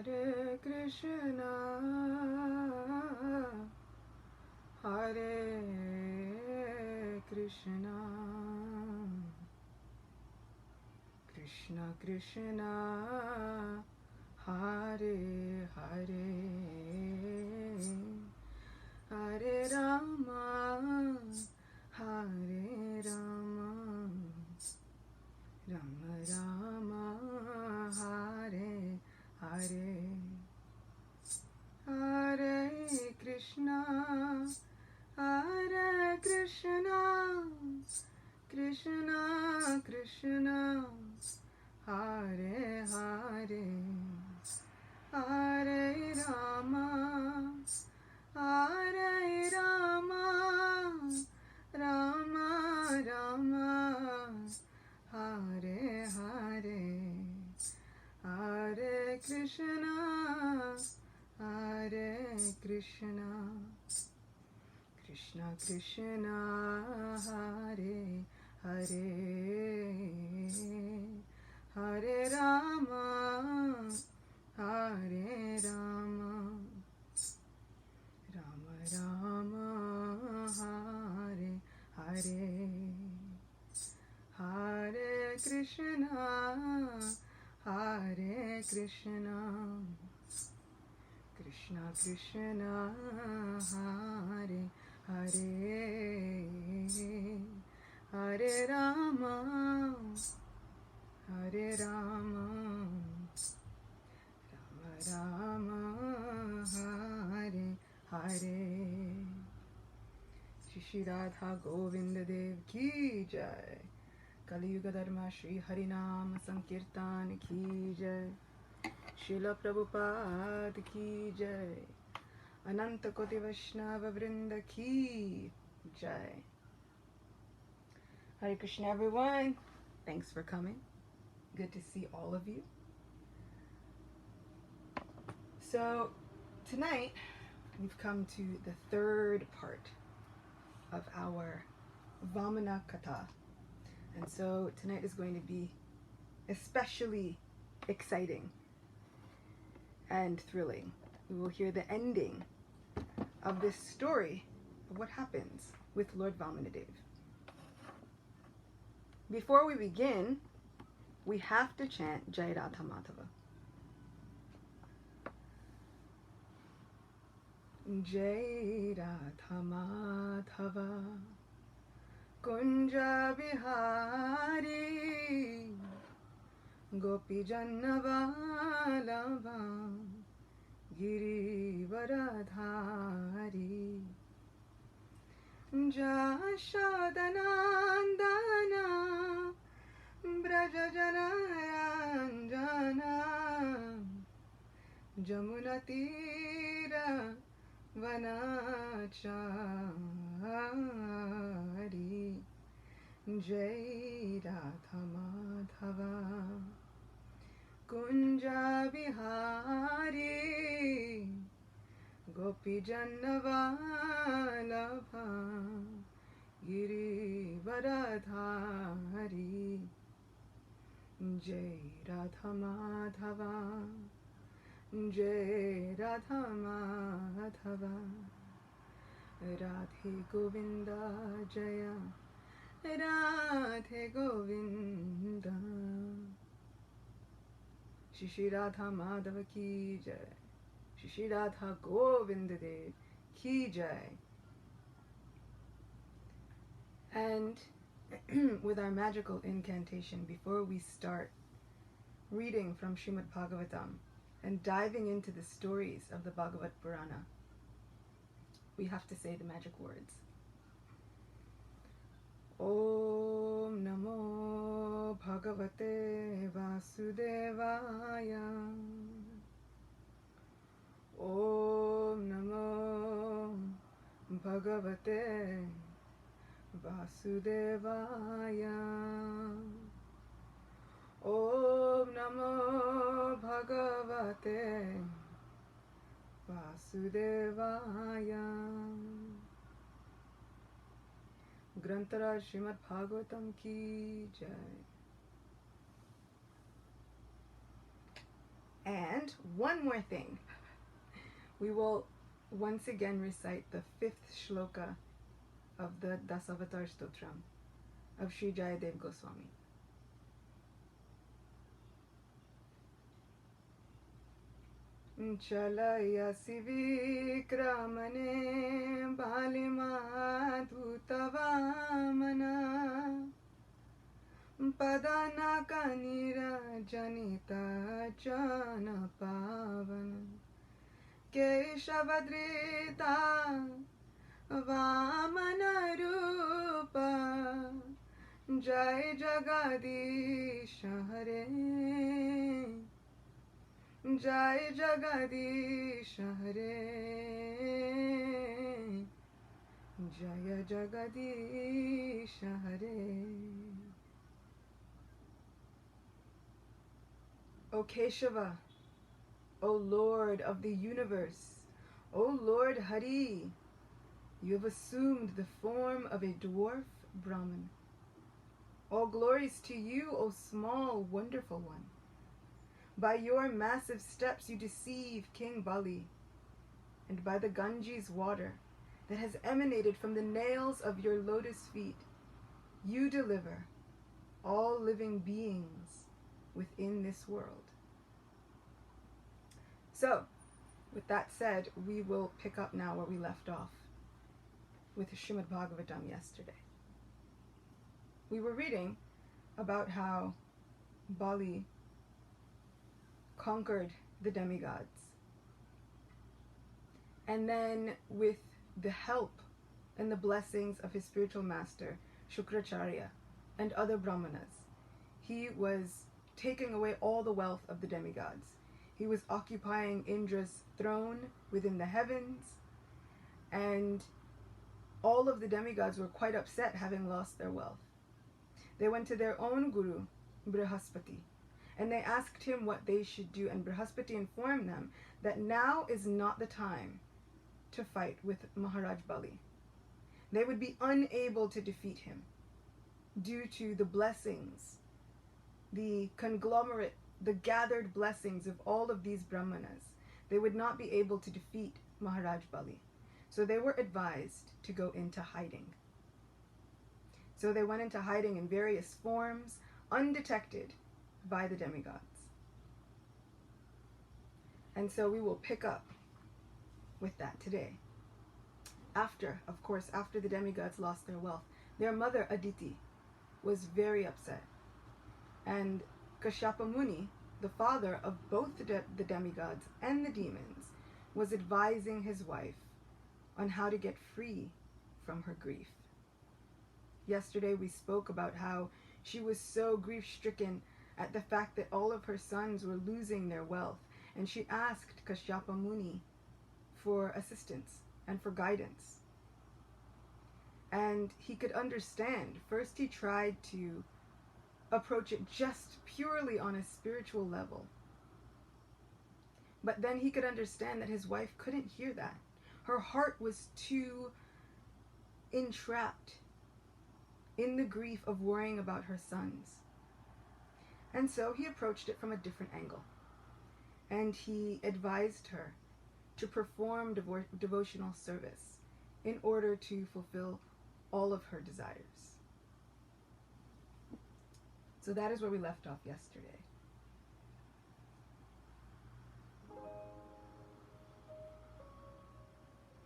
Hare Krishna, Hare Krishna, Krishna Krishna, Hare Hare, Hare Rama, Hare Rama, Rama Rama, Hare Hare, Hare Krishna, Hare Krishna, Krishna Krishna, Hare Hare, Hare Rama, Hare Rama, Rama Rama, Hare Hare, Hare Krishna, Hare Krishna, Krishna Krishna, Hare Hare, Hare Rama, Hare Rama, Rama Rama, Hare Hare, Hare Krishna, Hare Krishna, Krishna Krishna, Hare Hare, Hare Rama, Hare Rama, Rama Rama, Hare Hare. Shri Radha Govinda Dev Ki Jai. Kali Yuga Dharma Shri Harinam Sankirtan Ki Jai. Srila Prabhupada Ki Jai. Ananta Koti Vaishnava Vrinda Ki Jai. Hare Krishna everyone. Thanks for coming. Good to see all of you. So tonight we've come to the third part of our Vamana Katha. And so tonight is going to be especially exciting and thrilling. We will hear the ending of this story of what happens with Lord Vamanadev. Before we begin, we have to chant Jai Radha Madhava. Jai Radha Madhava Kunja Bihari Gopi Jannavalabha Giri Varadhari Jashodanandana Braja Janaranjana Jamunatira Vanachari Jai Radha Madhava Kunja Bihari Gopi Jannavalabha Giri Varadhari Jai Radha Madhava Jai Radha Madhava Radhe Govinda Jaya Radhe Govinda. Shri Radha Madhava Ki Jai. Shri Radha Govinda Dev Ki Jai. And with our magical incantation, before we start reading from Srimad Bhagavatam and diving into the stories of the Bhagavat Purana, we have to say the magic words. Om Namo Bhagavate Vasudevaya. Om Namo Bhagavate Vasudevaya. Om Namo Bhagavate Vasudevaya. Grantara Srimad Bhagavatam Ki Jai. And And one more thing. We will once again recite the 5th shloka of the Dasavatar Stotram of Sri Jayadev Goswami. Chalayasi vikramane balimatu Vamana Padana kanira janita jana pavana Keshavadrita Vamana rupa Jai Jagadish Hare Jai Jagadish Hare Jaya Jagadish Hare. O Keshava, O Lord of the universe, O Lord Hari, you have assumed the form of a dwarf Brahman. All glories to you, O small, wonderful one. By your massive steps you deceive King Bali, and by the Ganges water that has emanated from the nails of your lotus feet, you deliver all living beings within this world. So, with that said, we will pick up now where we left off with Srimad Bhagavatam yesterday. We were reading about how Bali conquered the demigods. And then with the help and the blessings of his spiritual master, Shukracharya, and other brahmanas, he was taking away all the wealth of the demigods. He was occupying Indra's throne within the heavens, and all of the demigods were quite upset having lost their wealth. They went to their own guru, Brihaspati, and they asked him what they should do, and Brihaspati informed them that now is not the time to fight with Maharaj Bali. They would be unable to defeat him due to the blessings, the conglomerate, the gathered blessings of all of these brahmanas. They would not be able to defeat Maharaj Bali. So they were advised to go into hiding. So they went into hiding in various forms, undetected by the demigods. And so we will pick up with that today. After the demigods lost their wealth, their mother Aditi was very upset. And Kashyapa Muni, the father of both the demigods and the demons, was advising his wife on how to get free from her grief. Yesterday we spoke about how she was so grief-stricken at the fact that all of her sons were losing their wealth, and she asked Kashyapa Muni for assistance and for guidance. And he could understand. First he tried to approach it just purely on a spiritual level. But then he could understand that his wife couldn't hear that. Her heart was too entrapped in the grief of worrying about her sons. And so he approached it from a different angle. And he advised her to perform devotional service in order to fulfill all of her desires. So that is where we left off yesterday.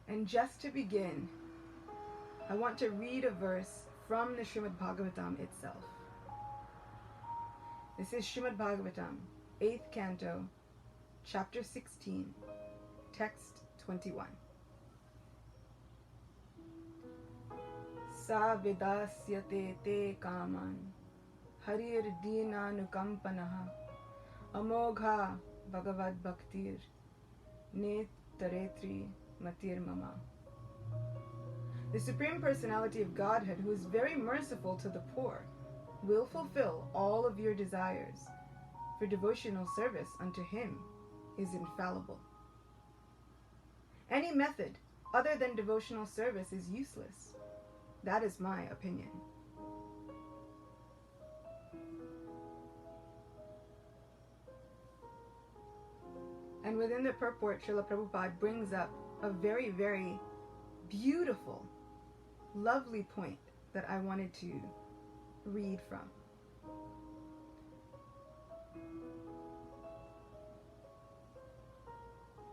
And just to begin, I want to read a verse from the Srimad Bhagavatam itself. This is Srimad Bhagavatam, 8th Canto, Chapter 16, Text 21. Sa vidasyate te kaman, harir dinanukampanaha, amogha bhagavad bhaktir, netaretri matir mama. The Supreme Personality of Godhead, who is very merciful to the poor, will fulfill all of your desires, for devotional service unto him is infallible. Any method other than devotional service is useless. That is my opinion. And within the purport, Srila Prabhupada brings up a very, very beautiful, lovely point that I wanted to read from.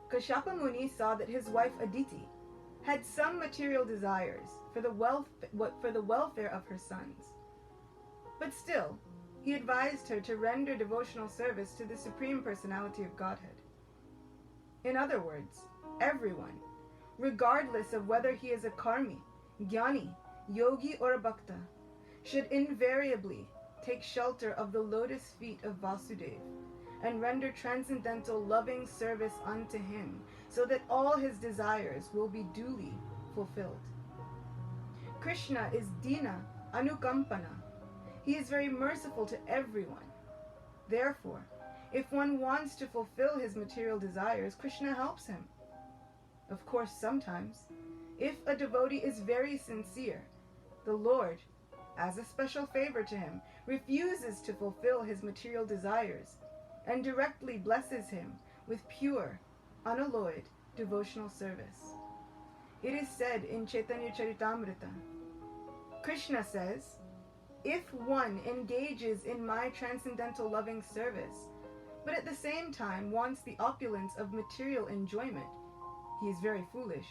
Kashyapa Muni saw that his wife Aditi had some material desires for the welfare of her sons. But still, he advised her to render devotional service to the Supreme Personality of Godhead. In other words, everyone, regardless of whether he is a karmi, jnani, yogi, or a bhakta, should invariably take shelter of the lotus feet of Vasudeva and render transcendental loving service unto him, so that all his desires will be duly fulfilled. Krishna is Dina Anukampana. He is very merciful to everyone. Therefore, if one wants to fulfill his material desires, Krishna helps him. Of course, sometimes, if a devotee is very sincere, the Lord, as a special favor to him, refuses to fulfill his material desires and directly blesses him with pure, unalloyed devotional service. It is said in Chaitanya Charitamrita, Krishna says, if one engages in my transcendental loving service, but at the same time wants the opulence of material enjoyment, he is very foolish.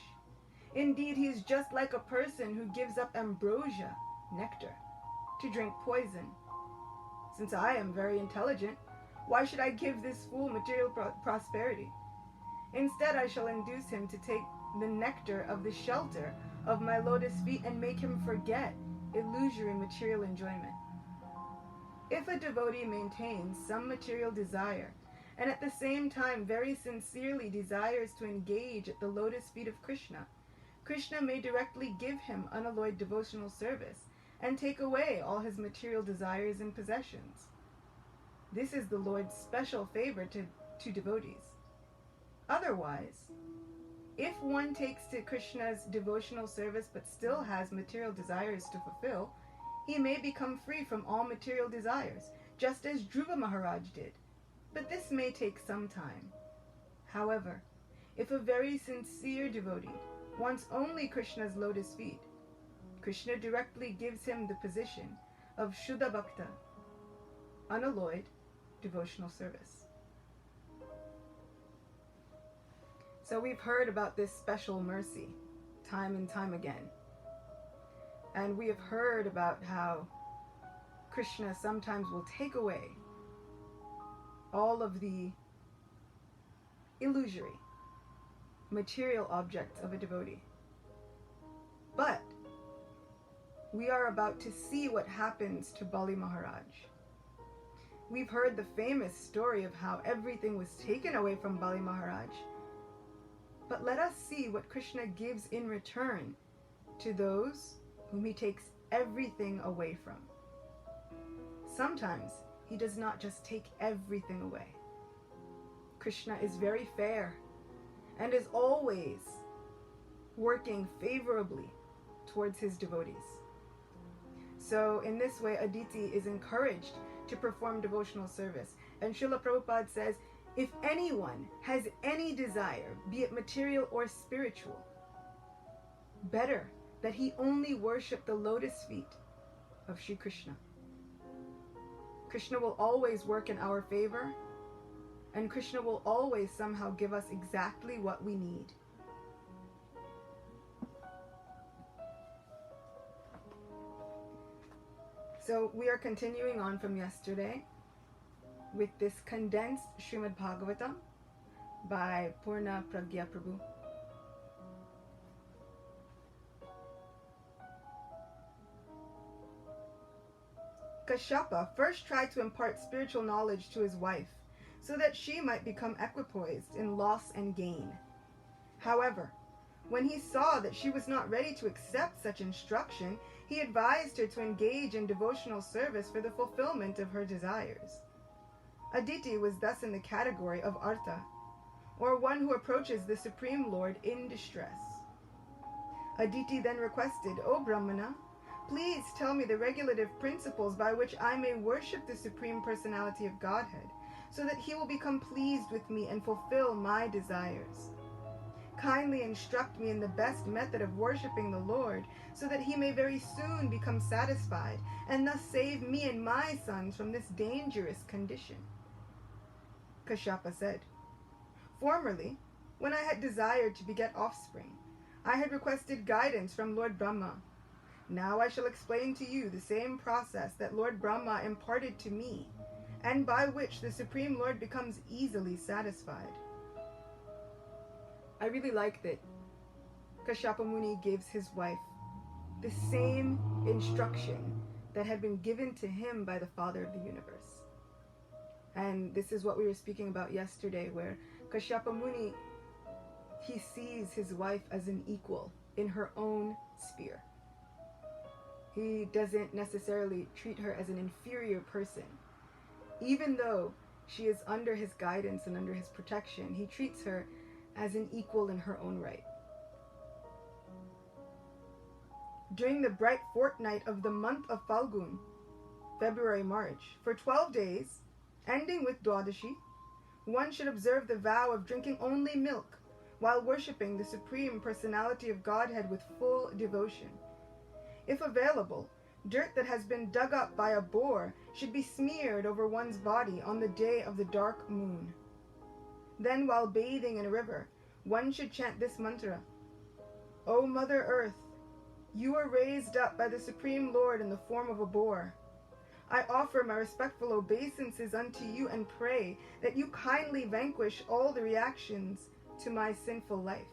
Indeed, he is just like a person who gives up ambrosia, nectar, to drink poison. Since I am very intelligent, why should I give this fool material prosperity? Instead, I shall induce him to take the nectar of the shelter of my lotus feet and make him forget illusory material enjoyment. If a devotee maintains some material desire and at the same time very sincerely desires to engage at the lotus feet of Krishna, Krishna may directly give him unalloyed devotional service and take away all his material desires and possessions. This is the Lord's special favor to devotees. Otherwise, if one takes to Krishna's devotional service but still has material desires to fulfill, he may become free from all material desires, just as Dhruva Maharaj did. But this may take some time. However, if a very sincere devotee wants only Krishna's lotus feet, Krishna directly gives him the position of Shuddha Bhakta, unalloyed devotional service. So we've heard about this special mercy time and time again. And we have heard about how Krishna sometimes will take away all of the illusory, material objects of a devotee. But we are about to see what happens to Bali Maharaj. We've heard the famous story of how everything was taken away from Bali Maharaj. But let us see what Krishna gives in return to those whom he takes everything away from. Sometimes he does not just take everything away. Krishna is very fair and is always working favorably towards his devotees. So in this way, Aditi is encouraged to perform devotional service. And Srila Prabhupada says, if anyone has any desire, be it material or spiritual, better that he only worship the lotus feet of Sri Krishna. Krishna will always work in our favor, and Krishna will always somehow give us exactly what we need. So we are continuing on from yesterday with this condensed Srimad Bhagavatam by Purnaprajna Prabhu. Kashyapa first tried to impart spiritual knowledge to his wife so that she might become equipoised in loss and gain. However, when he saw that she was not ready to accept such instruction, he advised her to engage in devotional service for the fulfillment of her desires. Aditi was thus in the category of Artha, or one who approaches the Supreme Lord in distress. Aditi then requested, O Brahmana, please tell me the regulative principles by which I may worship the Supreme Personality of Godhead, so that he will become pleased with me and fulfill my desires. Kindly instruct me in the best method of worshipping the Lord, so that he may very soon become satisfied, and thus save me and my sons from this dangerous condition." Kashyapa said, "Formerly, when I had desired to beget offspring, I had requested guidance from Lord Brahma. Now I shall explain to you the same process that Lord Brahma imparted to me, and by which the Supreme Lord becomes easily satisfied." I really like that Kashyapa Muni gives his wife the same instruction that had been given to him by the Father of the universe. And this is what we were speaking about yesterday, where Kashyapa Muni, he sees his wife as an equal in her own sphere. He doesn't necessarily treat her as an inferior person. Even though she is under his guidance and under his protection, he treats her as an equal in her own right. During the bright fortnight of the month of Falgun, February-March, for 12 days, ending with Dwadashi, one should observe the vow of drinking only milk while worshipping the Supreme Personality of Godhead with full devotion. If available, dirt that has been dug up by a boar should be smeared over one's body on the day of the dark moon. Then, while bathing in a river, one should chant this mantra: "O Mother Earth, you are raised up by the Supreme Lord in the form of a boar. I offer my respectful obeisances unto you and pray that you kindly vanquish all the reactions to my sinful life."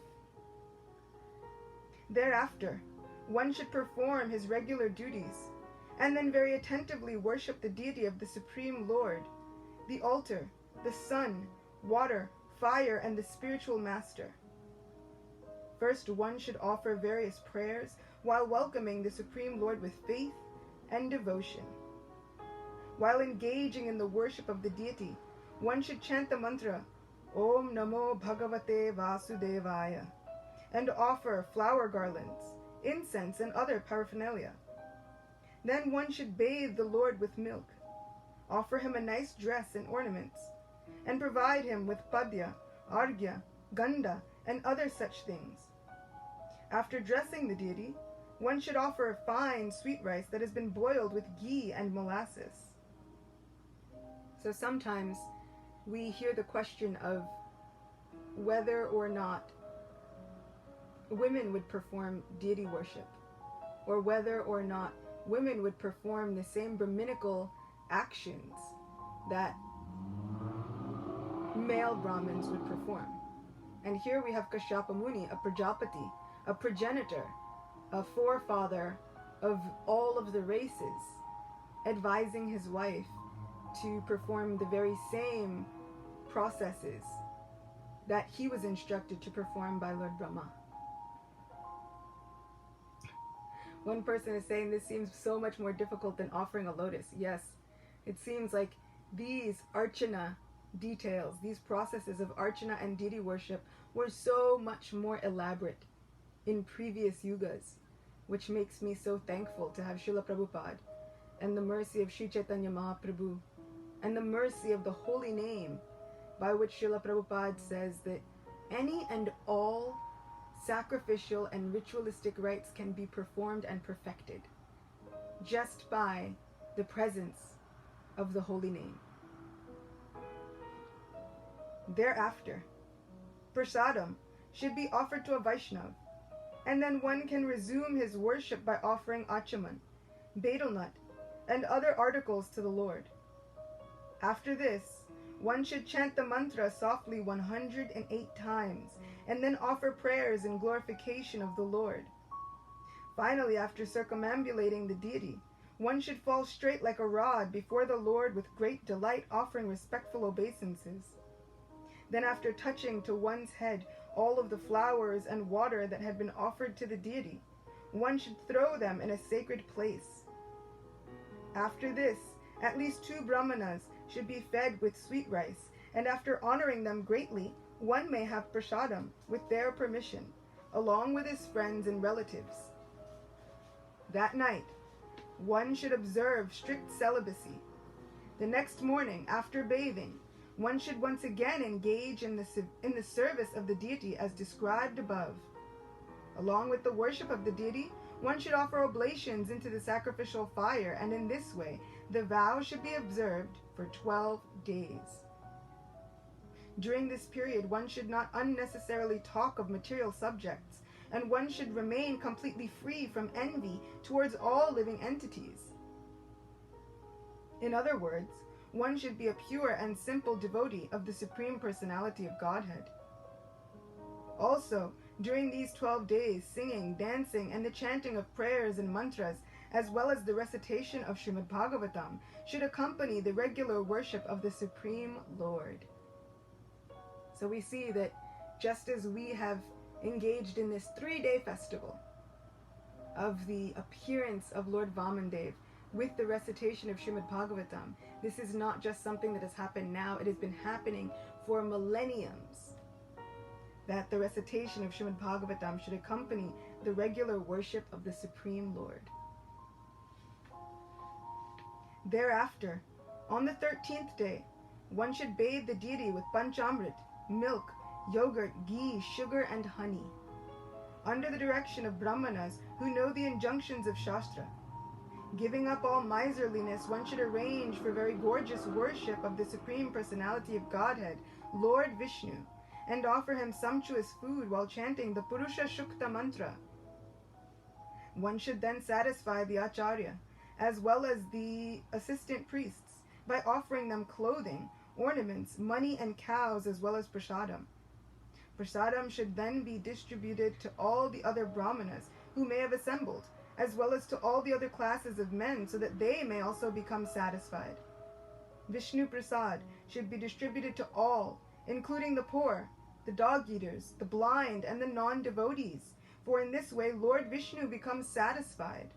Thereafter, one should perform his regular duties, and then very attentively worship the deity of the Supreme Lord, the altar, the sun, water, fire, and the spiritual master. First, one should offer various prayers while welcoming the Supreme Lord with faith and devotion. While engaging in the worship of the deity, one should chant the mantra, "Om Namo Bhagavate Vasudevaya," and offer flower garlands, incense, and other paraphernalia. Then one should bathe the Lord with milk, offer him a nice dress and ornaments, and provide him with padya, arghya, ganda, and other such things. After dressing the deity, one should offer fine sweet rice that has been boiled with ghee and molasses. So sometimes we hear the question of whether or not women would perform deity worship, or whether or not women would perform the same Brahminical actions that male Brahmins would perform. And here we have Kashyapa Muni, a Prajapati, a progenitor, a forefather of all of the races, advising his wife to perform the very same processes that he was instructed to perform by Lord Brahma. One person is saying this seems so much more difficult than offering a lotus. Yes, it seems like these archana details, these processes of archana and deity worship were so much more elaborate in previous yugas, which makes me so thankful to have Srila Prabhupada and the mercy of Sri Chaitanya Mahaprabhu and the mercy of the holy name by which Srila Prabhupada says that any and all sacrificial and ritualistic rites can be performed and perfected just by the presence of the holy name. Thereafter, prasadam should be offered to a Vaishnav, and then one can resume his worship by offering achaman, betel nut, and other articles to the Lord. After this, one should chant the mantra softly 108 times, and then offer prayers in glorification of the Lord. Finally, after circumambulating the deity, one should fall straight like a rod before the Lord with great delight, offering respectful obeisances. Then, after touching to one's head all of the flowers and water that had been offered to the deity, one should throw them in a sacred place. After this, at least 2 brahmanas should be fed with sweet rice, and after honoring them greatly, one may have prasadam with their permission, along with his friends and relatives. That night, one should observe strict celibacy. The next morning, after bathing, one should once again engage in the service of the deity as described above. Along with the worship of the deity, one should offer oblations into the sacrificial fire, and in this way, the vow should be observed for 12 days. During this period, one should not unnecessarily talk of material subjects, and one should remain completely free from envy towards all living entities. In other words, one should be a pure and simple devotee of the Supreme Personality of Godhead. Also, during these 12 days, singing, dancing, and the chanting of prayers and mantras, as well as the recitation of Srimad Bhagavatam, should accompany the regular worship of the Supreme Lord. So we see that just as we have engaged in this 3-day festival of the appearance of Lord Vamandev with the recitation of Srimad Bhagavatam, this is not just something that has happened now, it has been happening for millenniums, that the recitation of Srimad Bhagavatam should accompany the regular worship of the Supreme Lord. Thereafter, on the 13th day, one should bathe the deity with panchamrit, milk, yogurt, ghee, sugar, and honey. Under the direction of Brahmanas who know the injunctions of Shastra. Giving up all miserliness, one should arrange for very gorgeous worship of the Supreme Personality of Godhead, Lord Vishnu, and offer him sumptuous food while chanting the Purusha Shukta mantra. One should then satisfy the Acharya, as well as the assistant priests, by offering them clothing, ornaments, money, and cows, as well as prasadam. Prasadam should then be distributed to all the other brahmanas who may have assembled, as well as to all the other classes of men, so that they may also become satisfied. Vishnu Prasad should be distributed to all, including the poor, the dog-eaters, the blind, and the non-devotees, for in this way Lord Vishnu becomes satisfied.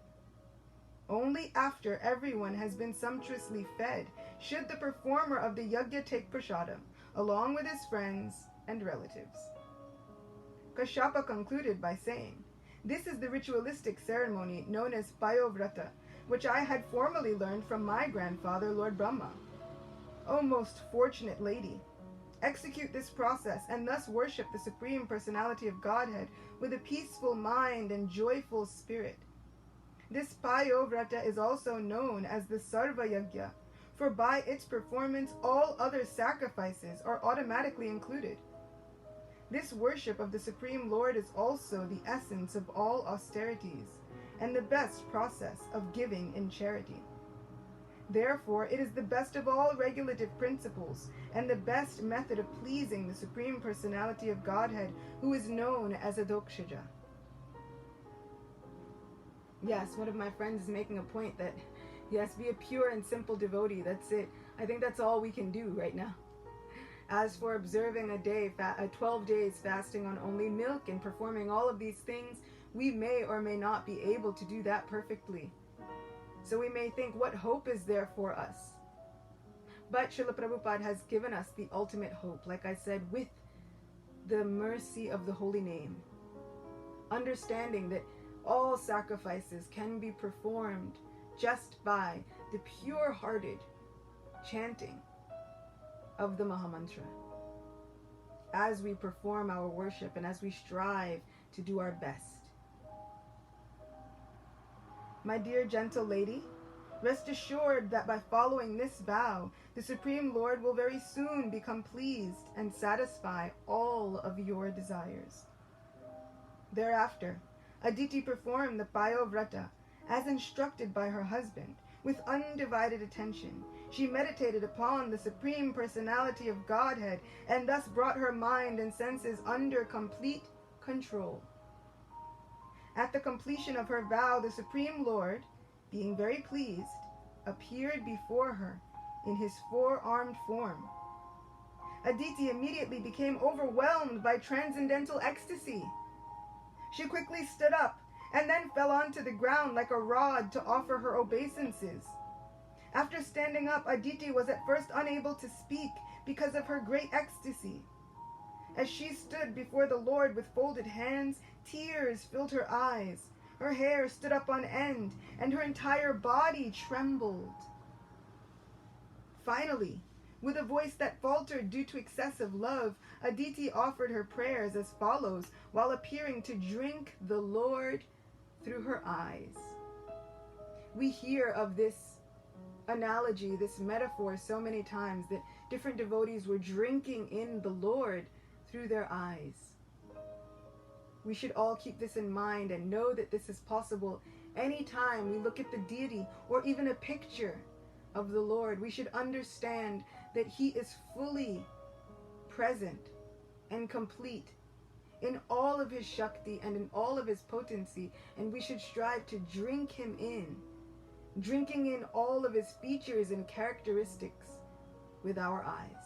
Only after everyone has been sumptuously fed should the performer of the yajna take prasadam, along with his friends and relatives. Kashyapa concluded by saying, "This is the ritualistic ceremony known as Payovrata, which I had formerly learned from my grandfather, Lord Brahma. O most fortunate lady, execute this process and thus worship the Supreme Personality of Godhead with a peaceful mind and joyful spirit. This Payovrata is also known as the Sarva Yajna, for by its performance all other sacrifices are automatically included. This worship of the Supreme Lord is also the essence of all austerities, and the best process of giving in charity. Therefore, it is the best of all regulative principles, and the best method of pleasing the Supreme Personality of Godhead, who is known as Adokshaja." Yes, one of my friends is making a point that, yes, be a pure and simple devotee, that's it. I think that's all we can do right now. As for observing a 12 days fasting on only milk and performing all of these things, we may or may not be able to do that perfectly. So we may think, what hope is there for us? But Srila Prabhupada has given us the ultimate hope, like I said, with the mercy of the holy name. Understanding that all sacrifices can be performed just by the pure-hearted chanting of the Mahamantra, as we perform our worship and as we strive to do our best. My dear gentle lady, rest assured that by following this vow, the Supreme Lord will very soon become pleased and satisfy all of your desires. Thereafter, Aditi performed the Payovrata as instructed by her husband. With undivided attention, she meditated upon the Supreme Personality of Godhead and thus brought her mind and senses under complete control. At the completion of her vow, the Supreme Lord, being very pleased, appeared before her in his four-armed form. Aditi immediately became overwhelmed by transcendental ecstasy. She quickly stood up and then fell onto the ground like a rod to offer her obeisances. After standing up, Aditi was at first unable to speak because of her great ecstasy. As she stood before the Lord with folded hands, tears filled her eyes. Her hair stood up on end, and her entire body trembled. Finally, With a voice that faltered due to excessive love, Aditi offered her prayers as follows, while appearing to drink the Lord through her eyes. We hear of this analogy, this metaphor so many times, that different devotees were drinking in the Lord through their eyes. We should all keep this in mind and know that this is possible anytime we look at the deity or even a picture of the Lord. We should understand that he is fully present and complete in all of his Shakti and in all of his potency, and we should strive to drink him in, drinking in all of his features and characteristics with our eyes.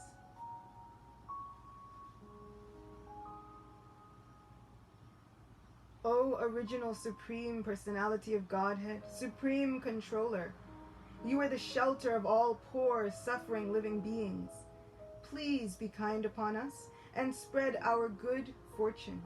O original Supreme Personality of Godhead, Supreme Controller, you are the shelter of all poor, suffering living beings. Please be kind upon us and spread our good fortune.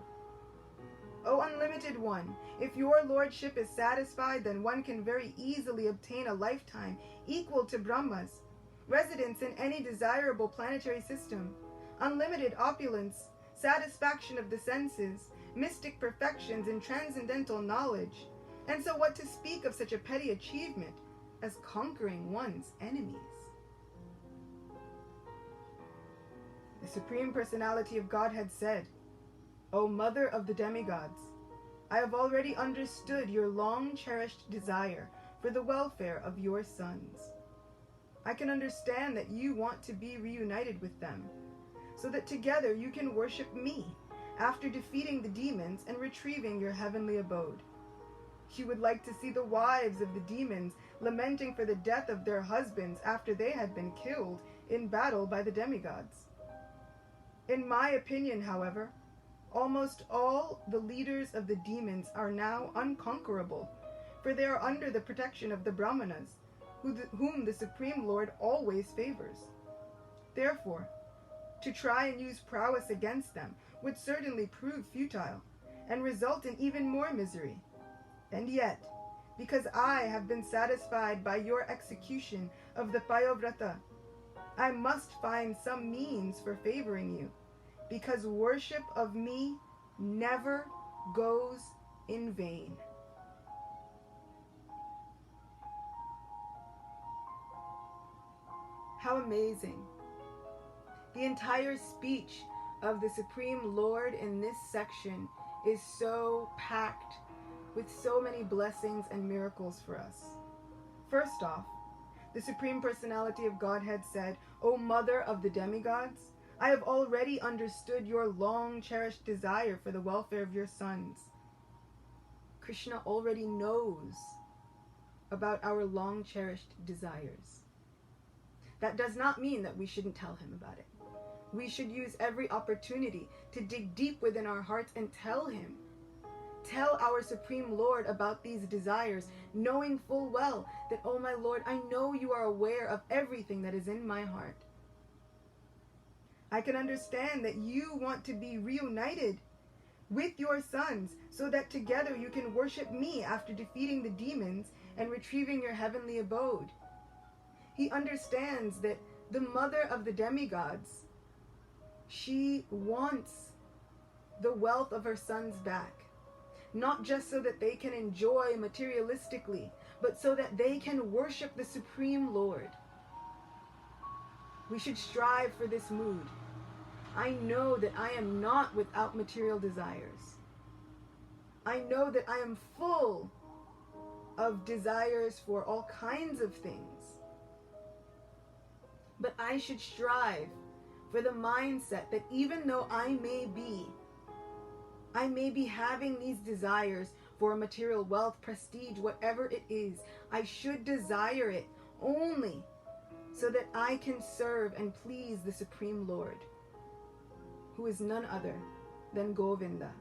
O Unlimited One, if your lordship is satisfied, then one can very easily obtain a lifetime equal to Brahma's, residence in any desirable planetary system, unlimited opulence, satisfaction of the senses, mystic perfections, and transcendental knowledge. And so what to speak of such a petty achievement as conquering one's enemies? The Supreme Personality of Godhead said, O Mother of the demigods, I have already understood your long-cherished desire for the welfare of your sons. I can understand that you want to be reunited with them, so that together you can worship me after defeating the demons and retrieving your heavenly abode. You would like to see the wives of the demons lamenting for the death of their husbands after they had been killed in battle by the demigods. In my opinion, however, almost all the leaders of the demons are now unconquerable, for they are under the protection of the Brahmanas, whom the Supreme Lord always favors. Therefore, to try and use prowess against them would certainly prove futile, and result in even more misery. And yet, because I have been satisfied by your execution of the Payovrata, I must find some means for favoring you, because worship of me never goes in vain. How amazing. The entire speech of the Supreme Lord in this section is so packed with so many blessings and miracles for us. First off, the Supreme Personality of Godhead said, O Mother of the demigods, I have already understood your long-cherished desire for the welfare of your sons. Krishna already knows about our long-cherished desires. That does not mean that we shouldn't tell him about it. We should use every opportunity to dig deep within our hearts and tell him. Tell our Supreme Lord about these desires, knowing full well that, oh my Lord, I know you are aware of everything that is in my heart. I can understand that you want to be reunited with your sons so that together you can worship me after defeating the demons and retrieving your heavenly abode. He understands that the mother of the demigods, she wants the wealth of her sons back. Not just so that they can enjoy materialistically, but so that they can worship the Supreme Lord. We should strive for this mood. I know that I am not without material desires. I know that I am full of desires for all kinds of things. But I should strive for the mindset that even though I may be having these desires for material wealth, prestige, whatever it is, I should desire it only so that I can serve and please the Supreme Lord, who is none other than Govinda.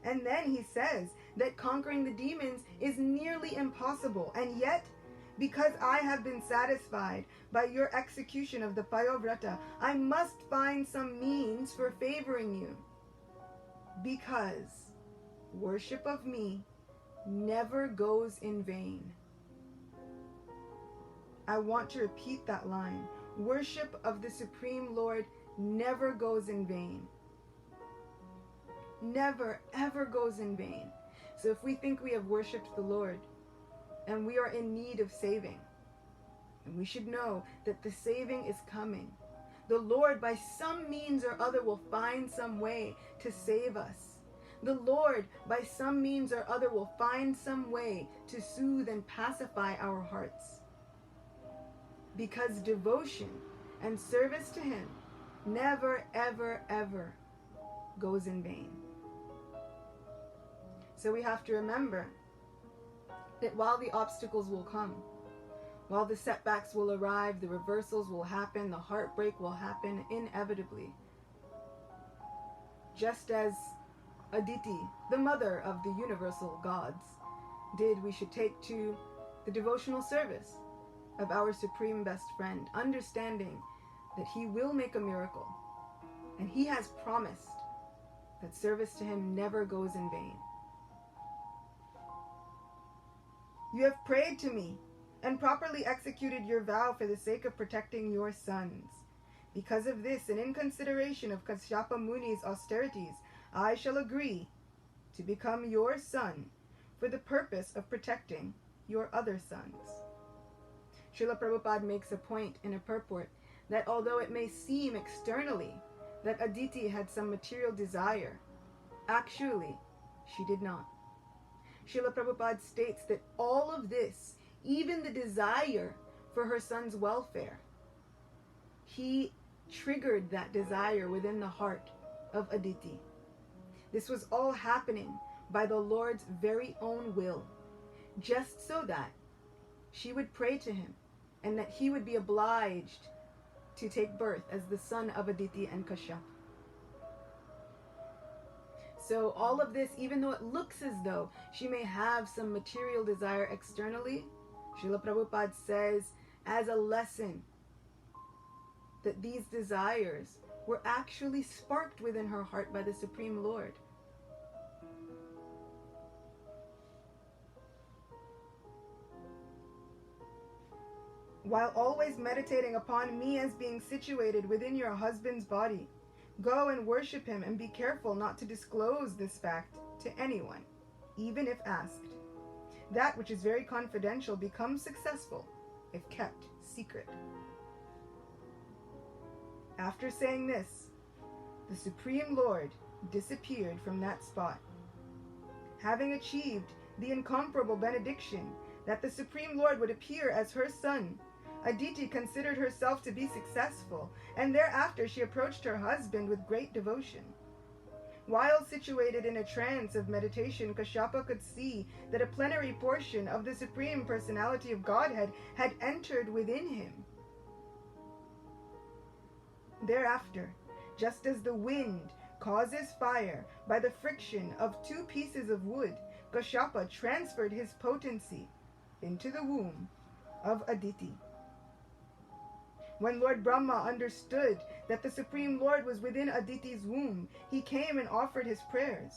And then he says that conquering the demons is nearly impossible, and yet, because I have been satisfied by your execution of the Payovrata, I must find some means for favoring you. Because worship of me never goes in vain. I want to repeat that line. Worship of the Supreme Lord never goes in vain. Never, ever goes in vain. So if we think we have worshipped the Lord and we are in need of saving, and we should know that the saving is coming. The Lord, by some means or other, will find some way to save us. The Lord, by some means or other, will find some way to soothe and pacify our hearts. Because devotion and service to Him never, ever, ever goes in vain. So we have to remember that while the obstacles will come, while the setbacks will arrive, the reversals will happen, the heartbreak will happen inevitably. Just as Aditi, the mother of the universal gods, did, we should take to the devotional service of our Supreme Best Friend, understanding that He will make a miracle, and He has promised that service to Him never goes in vain. You have prayed to me and properly executed your vow for the sake of protecting your sons. Because of this, and in consideration of Kashyapa Muni's austerities, I shall agree to become your son for the purpose of protecting your other sons. Srila Prabhupada makes a point in a purport that although it may seem externally that Aditi had some material desire, actually she did not. Srila Prabhupada states that all of this, even the desire for her son's welfare, he triggered that desire within the heart of Aditi. This was all happening by the Lord's very own will, just so that she would pray to Him and that he would be obliged to take birth as the son of Aditi and Kashyap. So all of this, even though it looks as though she may have some material desire externally, Srila Prabhupada says as a lesson that these desires were actually sparked within her heart by the Supreme Lord. While always meditating upon me as being situated within your husband's body, go and worship him and be careful not to disclose this fact to anyone, even if asked. That which is very confidential becomes successful if kept secret. After saying this, the Supreme Lord disappeared from that spot. Having achieved the incomparable benediction that the Supreme Lord would appear as her son, Aditi considered herself to be successful, and thereafter she approached her husband with great devotion. While situated in a trance of meditation, Kashyapa could see that a plenary portion of the Supreme Personality of Godhead had entered within him. Thereafter, just as the wind causes fire by the friction of two pieces of wood, Kashyapa transferred his potency into the womb of Aditi. When Lord Brahma understood that the Supreme Lord was within Aditi's womb, he came and offered his prayers.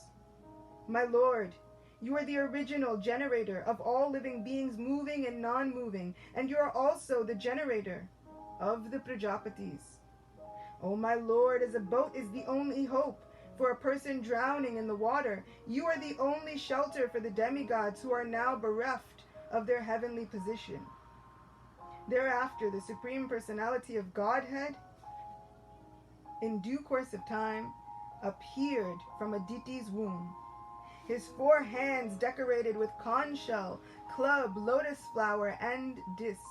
My Lord, you are the original generator of all living beings, moving and non-moving, and you are also the generator of the Prajapatis. O my Lord, as a boat is the only hope for a person drowning in the water, you are the only shelter for the demigods who are now bereft of their heavenly position. Thereafter, the Supreme Personality of Godhead, in due course of time, appeared from Aditi's womb. His 4 hands decorated with conch shell, club, lotus flower, and disc.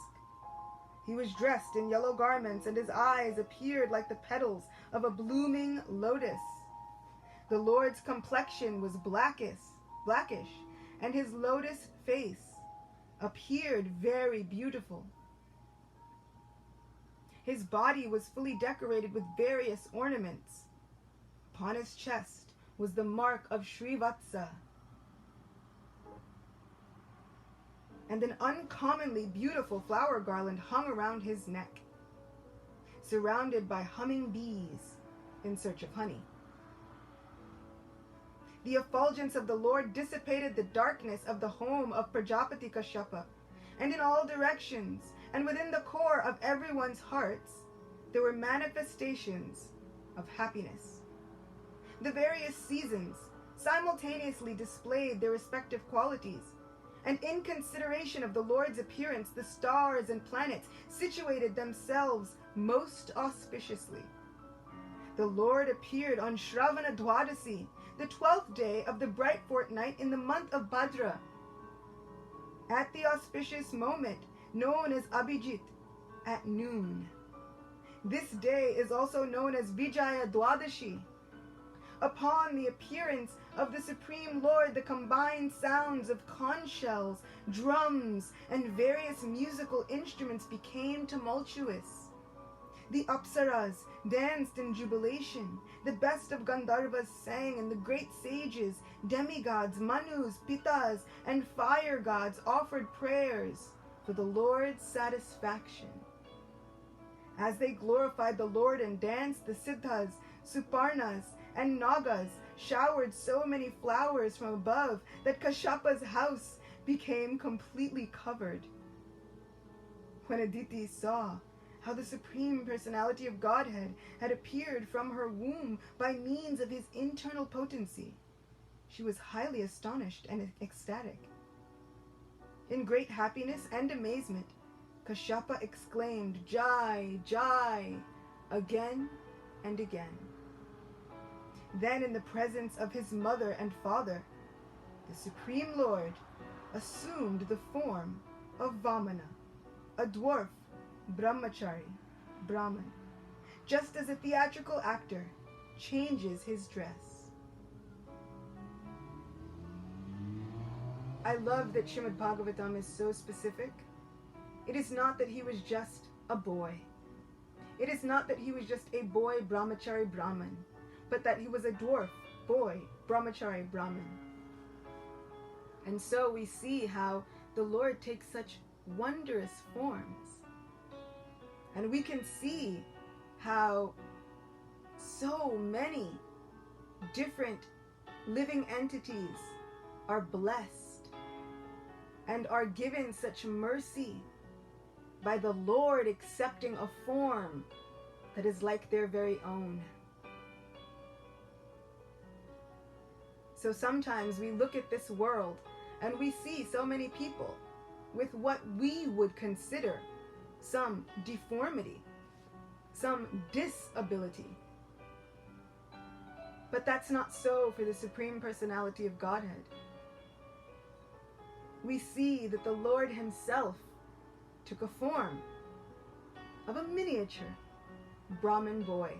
He was dressed in yellow garments, and his eyes appeared like the petals of a blooming lotus. The Lord's complexion was blackish, and his lotus face appeared very beautiful. His body was fully decorated with various ornaments. Upon his chest was the mark of Srivatsa, and an uncommonly beautiful flower garland hung around his neck, surrounded by humming bees in search of honey. The effulgence of the Lord dissipated the darkness of the home of Prajapati Kashyapa, and in all directions and within the core of everyone's hearts, there were manifestations of happiness. The various seasons simultaneously displayed their respective qualities, and in consideration of the Lord's appearance, the stars and planets situated themselves most auspiciously. The Lord appeared on Shravana Dwadasi, the 12th day of the bright fortnight in the month of Bhadra, at the auspicious moment known as Abhijit, at noon. This day is also known as Vijaya Dwadashi. Upon the appearance of the Supreme Lord, the combined sounds of conch shells, drums, and various musical instruments became tumultuous. The Apsaras danced in jubilation, the best of Gandharvas sang, and the great sages, demigods, Manus, Pitas, and fire gods offered prayers for the Lord's satisfaction. As they glorified the Lord and danced, the Siddhas, Suparnas, and Nagas showered so many flowers from above that Kashyapa's house became completely covered. When Aditi saw how the Supreme Personality of Godhead had appeared from her womb by means of his internal potency, she was highly astonished and ecstatic. In great happiness and amazement, Kashyapa exclaimed, "Jai, Jai," again and again. Then, in the presence of his mother and father, the Supreme Lord assumed the form of Vamana, a dwarf brahmachari, Brahman, just as a theatrical actor changes his dress. I love that Srimad Bhagavatam is so specific. It is not that he was just a boy. It is not that he was just a boy brahmachari Brahman, but that he was a dwarf boy brahmachari Brahman. And so we see how the Lord takes such wondrous forms. And we can see how so many different living entities are blessed and are given such mercy by the Lord accepting a form that is like their very own. So sometimes we look at this world and we see so many people with what we would consider some deformity, some disability. But that's not so for the Supreme Personality of Godhead. We see that the Lord himself took a form of a miniature Brahmin boy,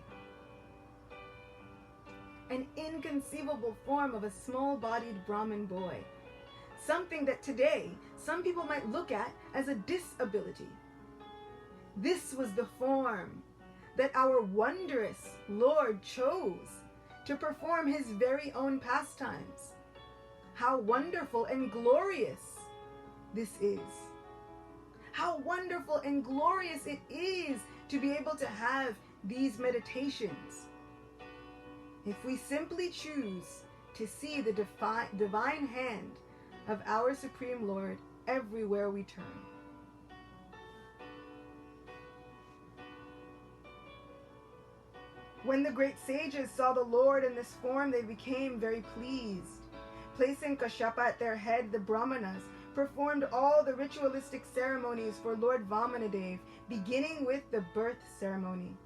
an inconceivable form of a small-bodied Brahmin boy, something that today some people might look at as a disability. This was the form that our wondrous Lord chose to perform his very own pastimes. How wonderful and glorious this is. How wonderful and glorious it is to be able to have these meditations. If we simply choose to see the divine hand of our Supreme Lord everywhere we turn. When the great sages saw the Lord in this form, they became very pleased. Placing Kashyapa at their head, the Brahmanas performed all the ritualistic ceremonies for Lord Vamanadev, beginning with the birth ceremony.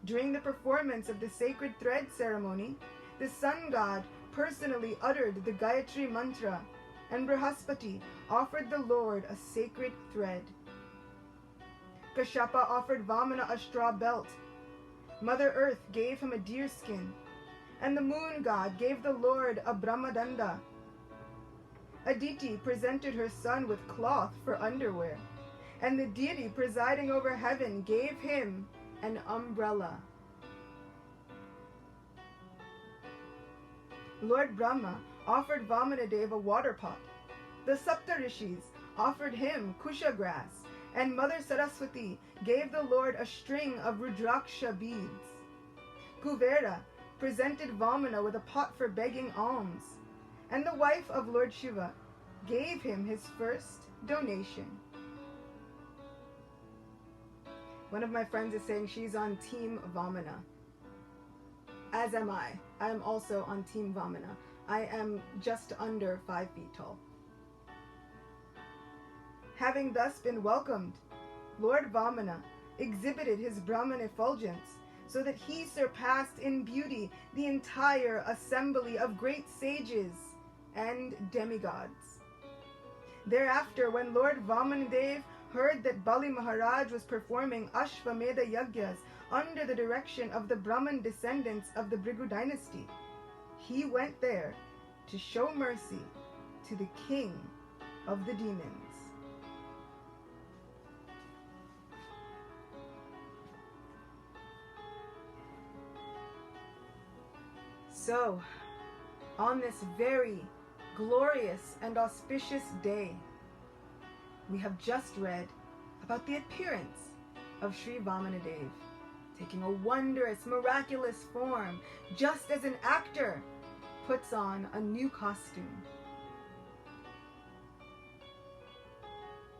During the performance of the sacred thread ceremony, the sun god personally uttered the Gayatri mantra, and Brihaspati offered the Lord a sacred thread. Kashyapa offered Vamana a straw belt. Mother Earth gave him a deer skin, and the moon god gave the Lord a Brahmadanda. Aditi presented her son with cloth for underwear, and the deity presiding over heaven gave him an umbrella. Lord Brahma offered Vamanadev a water pot. The Saptarishis offered him kusha grass, and Mother Saraswati gave the Lord a string of Rudraksha beads. Kuvera presented Vamana with a pot for begging alms, and the wife of Lord Shiva gave him his first donation. One of my friends is saying she's on Team Vamana. As am I. I am also on Team Vamana. I am just under 5 feet tall. Having thus been welcomed, Lord Vamana exhibited his Brahman effulgence so that he surpassed in beauty the entire assembly of great sages and demigods. Thereafter, when Lord Vamanadev heard that Bali Maharaj was performing Ashvamedha Yagyas under the direction of the Brahman descendants of the Bhrigu dynasty, he went there to show mercy to the king of the demons. So, on this very glorious and auspicious day, we have just read about the appearance of Sri Vamanadev, taking a wondrous, miraculous form, just as an actor puts on a new costume.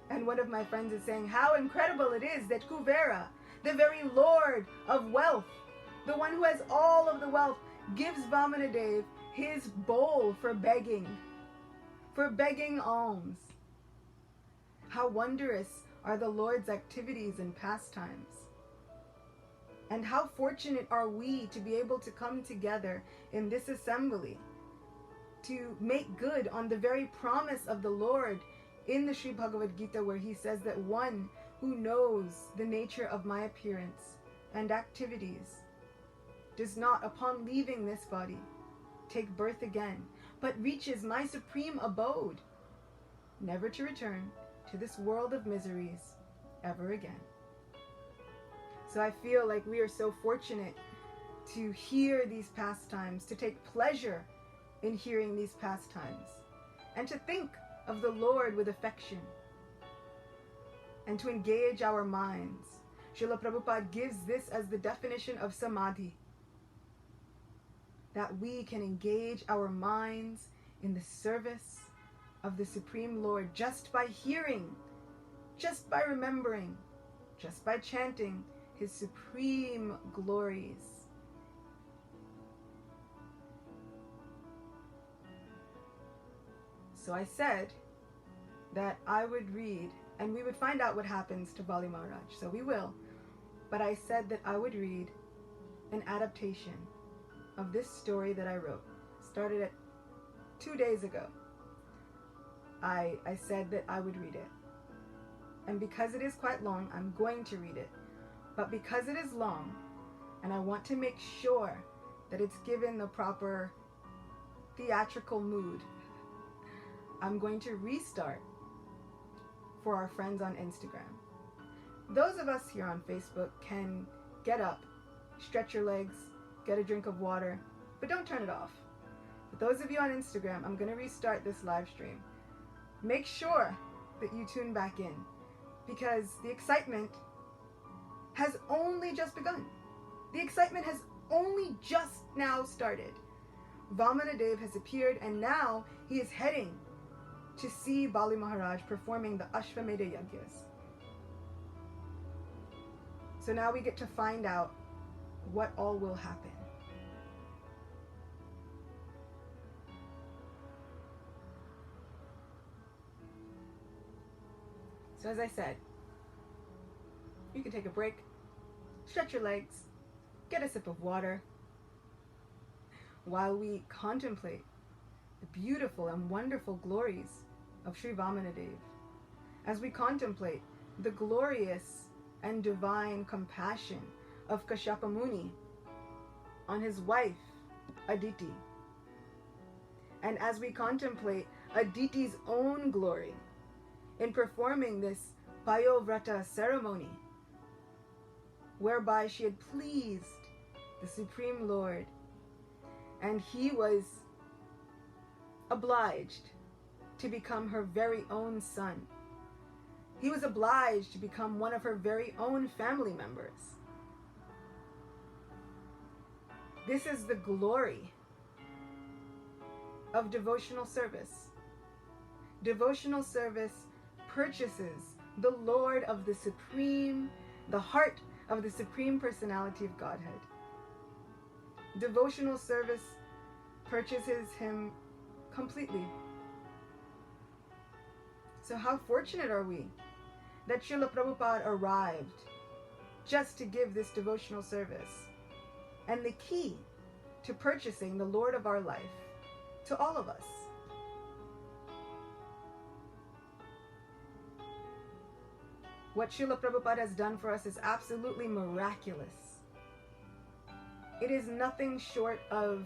And one of my friends is saying how incredible it is that Kuvera, the very lord of wealth, the one who has all of the wealth, gives Vamanadev his bowl for begging alms. How wondrous are the Lord's activities and pastimes. And how fortunate are we to be able to come together in this assembly to make good on the very promise of the Lord in the Sri Bhagavad Gita, where he says that one who knows the nature of my appearance and activities does not, upon leaving this body, take birth again, but reaches my supreme abode, never to return to this world of miseries ever again. So I feel like we are so fortunate to hear these pastimes, to take pleasure in hearing these pastimes, and to think of the Lord with affection, and to engage our minds. Srila Prabhupada gives this as the definition of samadhi, that we can engage our minds in the service of the Supreme Lord just by hearing, just by remembering, just by chanting his supreme glories. So I said that I would read, and we would find out what happens to Bali Maharaj. So we will. But I said that I would read an adaptation of this story that I wrote. Started it 2 days ago. I said that I would read it. And because it is quite long, I'm going to read it. But because it is long, and I want to make sure that it's given the proper theatrical mood, I'm going to restart for our friends on Instagram. Those of us here on Facebook can get up, stretch your legs, get a drink of water, but don't turn it off. But those of you on Instagram, I'm going to restart this live stream. Make sure that you tune back in, because the excitement has only just begun. The excitement has only just now started. Vamanadev has appeared, and now he is heading to see Bali Maharaj performing the Ashvamedha Yagyas. So now we get to find out what all will happen. So as I said, you can take a break, stretch your legs, get a sip of water, while we contemplate the beautiful and wonderful glories of Sri Vamanadev, as we contemplate the glorious and divine compassion of Kashyapa Muni on his wife, Aditi, and as we contemplate Aditi's own glory in performing this Payovrata ceremony, whereby she had pleased the Supreme Lord, and he was obliged to become her very own son. He was obliged to become one of her very own family members. This is the glory of devotional service. Devotional service purchases the Lord of the supreme the heart of the Supreme Personality of Godhead. Devotional service purchases him completely. So how fortunate are we that Srila Prabhupada arrived just to give this devotional service and the key to purchasing the Lord of our life to all of us. What Srila Prabhupada has done for us is absolutely miraculous. It is nothing short of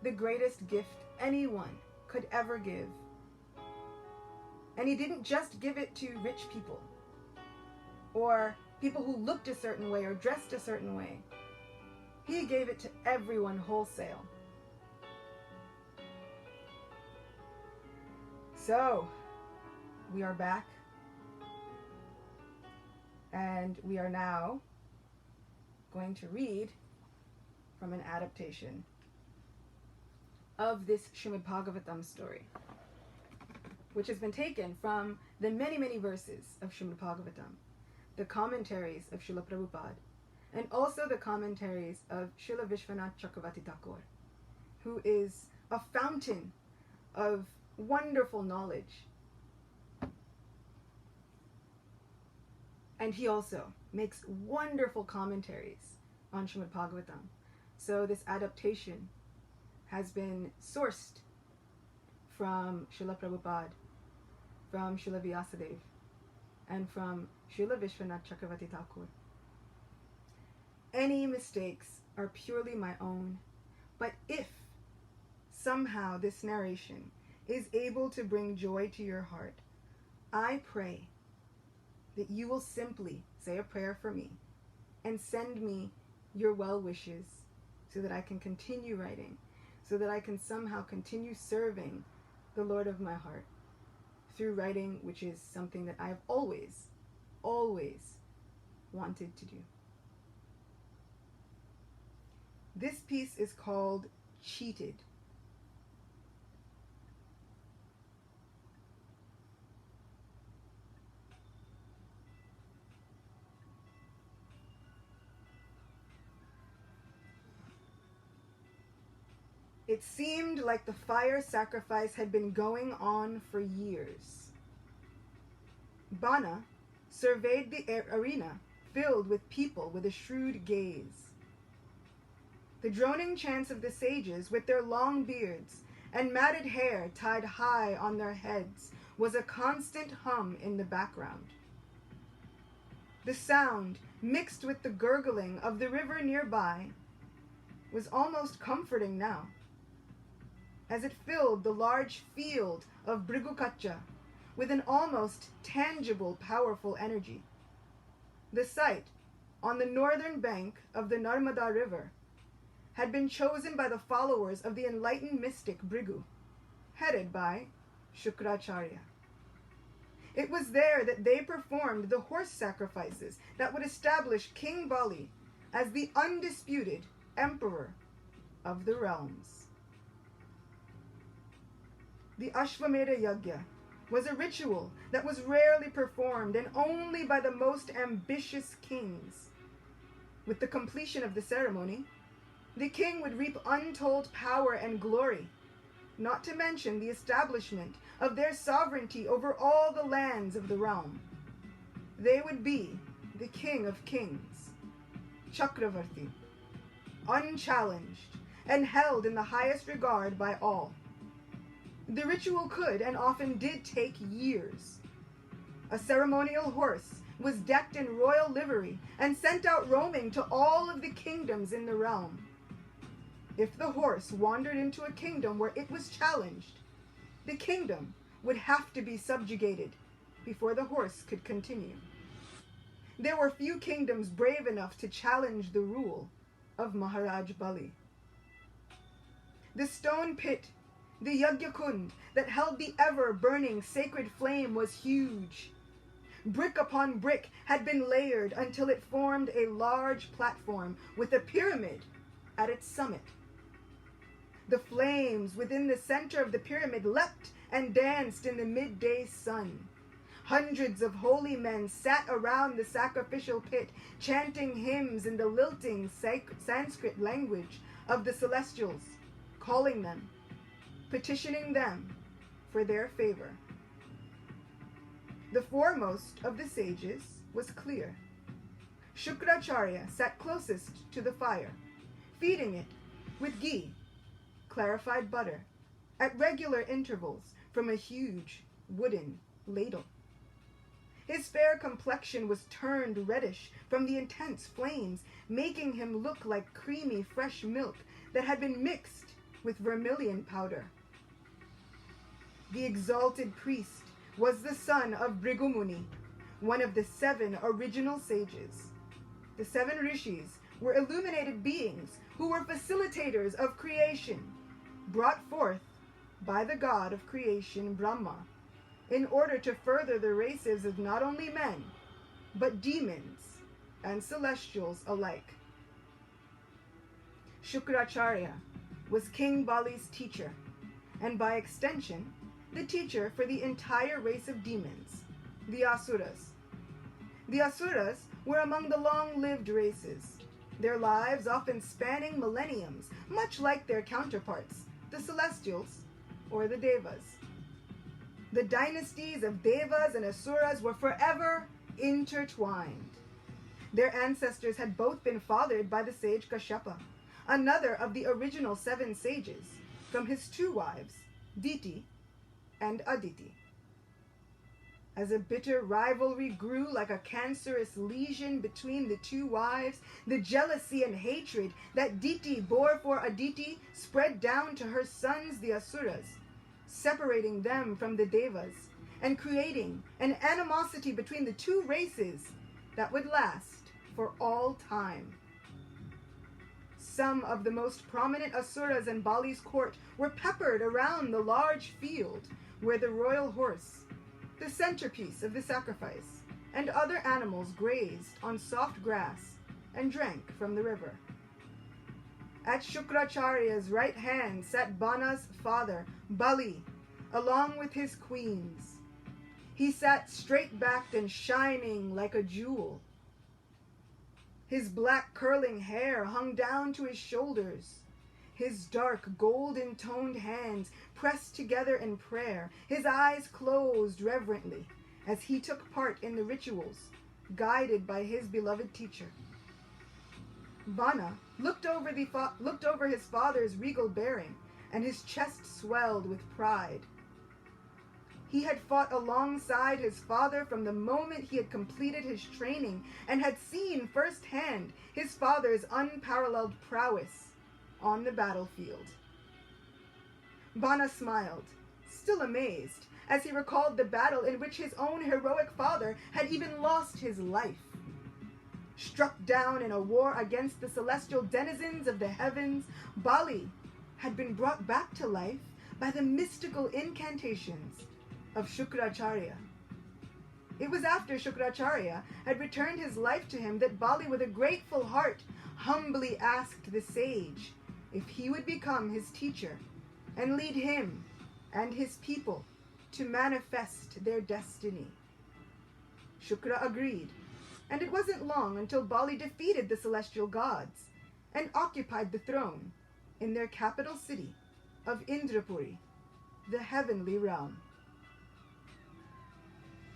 the greatest gift anyone could ever give. And he didn't just give it to rich people or people who looked a certain way or dressed a certain way. He gave it to everyone wholesale. So, we are back. And we are now going to read from an adaptation of this Srimad Bhagavatam story, which has been taken from the many, many verses of Srimad Bhagavatam, the commentaries of Srila Prabhupada, and also the commentaries of Srila Vishwanath Chakravarti Thakur, who is a fountain of wonderful knowledge. And he also makes wonderful commentaries on Srimad Bhagavatam. So this adaptation has been sourced from Srila Prabhupada, from Srila Vyasadeva, and from Srila Vishwanath Chakravarti Thakur. Any mistakes are purely my own, but if somehow this narration is able to bring joy to your heart, I pray that you will simply say a prayer for me and send me your well wishes so that I can continue writing, so that I can somehow continue serving the Lord of my heart through writing, which is something that I have always, always wanted to do. This piece is called Cheated. It seemed like the fire sacrifice had been going on for years. Bana surveyed the arena filled with people with a shrewd gaze. The droning chants of the sages with their long beards and matted hair tied high on their heads was a constant hum in the background. The sound, mixed with the gurgling of the river nearby, was almost comforting now, as it filled the large field of Brigukacha with an almost tangible, powerful energy. The site, on the northern bank of the Narmada River, had been chosen by the followers of the enlightened mystic Brigu, headed by Shukracharya. It was there that they performed the horse sacrifices that would establish King Bali as the undisputed emperor of the realms. The Ashvamedha Yajna was a ritual that was rarely performed and only by the most ambitious kings. With the completion of the ceremony, the king would reap untold power and glory, not to mention the establishment of their sovereignty over all the lands of the realm. They would be the king of kings, Chakravarti, unchallenged and held in the highest regard by all. The ritual could and often did take years. A ceremonial horse was decked in royal livery and sent out roaming to all of the kingdoms in the realm. If the horse wandered into a kingdom where it was challenged, the kingdom would have to be subjugated before the horse could continue. There were few kingdoms brave enough to challenge the rule of Maharaj Bali. The stone pit, the Yajna Kund that held the ever-burning sacred flame, was huge. Brick upon brick had been layered until it formed a large platform with a pyramid at its summit. The flames within the center of the pyramid leapt and danced in the midday sun. Hundreds of holy men sat around the sacrificial pit, chanting hymns in the lilting Sanskrit language of the celestials, calling them, petitioning them for their favor. The foremost of the sages was clear. Shukracharya sat closest to the fire, feeding it with ghee, clarified butter, at regular intervals from a huge wooden ladle. His fair complexion was turned reddish from the intense flames, making him look like creamy fresh milk that had been mixed with vermilion powder. The Exalted Priest was the son of Bhrigumuni, one of the 7 original sages. The 7 rishis were illuminated beings who were facilitators of creation, brought forth by the god of creation Brahma, in order to further the races of not only men, but demons and celestials alike. Shukracharya was King Bali's teacher, and by extension, the teacher for the entire race of demons, the Asuras. The Asuras were among the long-lived races, their lives often spanning millenniums, much like their counterparts, the celestials or the Devas. The dynasties of Devas and Asuras were forever intertwined. Their ancestors had both been fathered by the sage Kashyapa, another of the original 7 sages, from his 2 wives, Diti and Aditi. As a bitter rivalry grew like a cancerous lesion between the 2 wives, the jealousy and hatred that Diti bore for Aditi spread down to her sons, the Asuras, separating them from the Devas and creating an animosity between the 2 races that would last for all time. Some of the most prominent Asuras in Bali's court were peppered around the large field where the royal horse, the centerpiece of the sacrifice, and other animals grazed on soft grass and drank from the river. At Shukracharya's right hand sat Bana's father, Bali, along with his queens. He sat straight-backed and shining like a jewel. His black curling hair hung down to his shoulders. His dark golden-toned hands pressed together in prayer, his eyes closed reverently as he took part in the rituals, guided by his beloved teacher. Vana looked over his father's regal bearing, and his chest swelled with pride. He had fought alongside his father from the moment he had completed his training and had seen firsthand his father's unparalleled prowess on the battlefield. Vana smiled, still amazed, as he recalled the battle in which his own heroic father had even lost his life. Struck down in a war against the celestial denizens of the heavens, Bali had been brought back to life by the mystical incantations of Shukracharya. It was after Shukracharya had returned his life to him that Bali, with a grateful heart, humbly asked the sage if he would become his teacher and lead him and his people to manifest their destiny. Shukra agreed, and it wasn't long until Bali defeated the celestial gods and occupied the throne in their capital city of Indrapuri, the heavenly realm.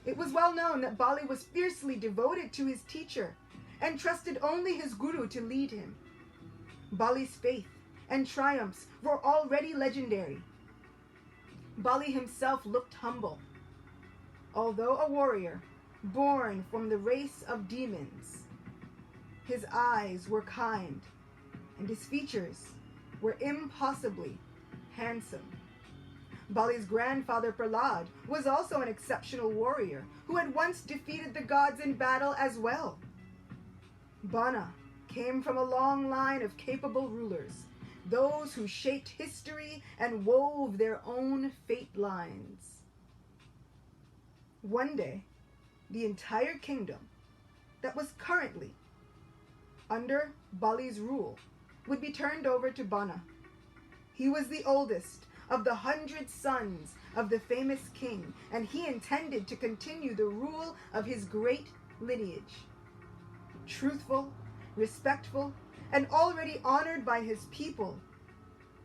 It was well known that Bali was fiercely devoted to his teacher and trusted only his guru to lead him. Bali's faith and triumphs were already legendary. Bali himself looked humble. Although a warrior born from the race of demons, his eyes were kind and his features were impossibly handsome. Bali's grandfather Prahlad was also an exceptional warrior who had once defeated the gods in battle as well. Bana came from a long line of capable rulers, those who shaped history and wove their own fate lines. One day, the entire kingdom that was currently under Bali's rule would be turned over to Bana. He was the oldest of the 100 sons of the famous king, and he intended to continue the rule of his great lineage. Truthful, respectful, and already honored by his people,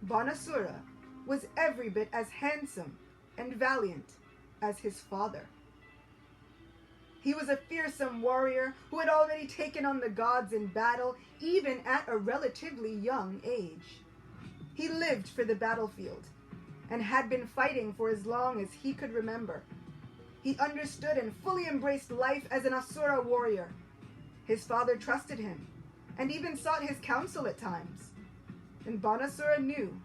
Banasura was every bit as handsome and valiant as his father. He was a fearsome warrior who had already taken on the gods in battle, even at a relatively young age. He lived for the battlefield and had been fighting for as long as he could remember. He understood and fully embraced life as an Asura warrior. His father trusted him and even sought his counsel at times. And Banasura knew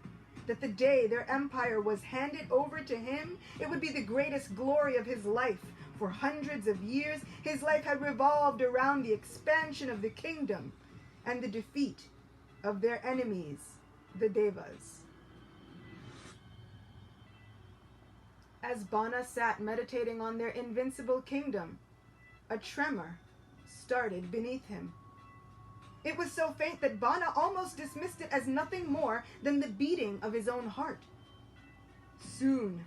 that the day their empire was handed over to him, it would be the greatest glory of his life. For hundreds of years, his life had revolved around the expansion of the kingdom and the defeat of their enemies, the Devas. As Bana sat meditating on their invincible kingdom, a tremor started beneath him. It was so faint that Bana almost dismissed it as nothing more than the beating of his own heart. Soon,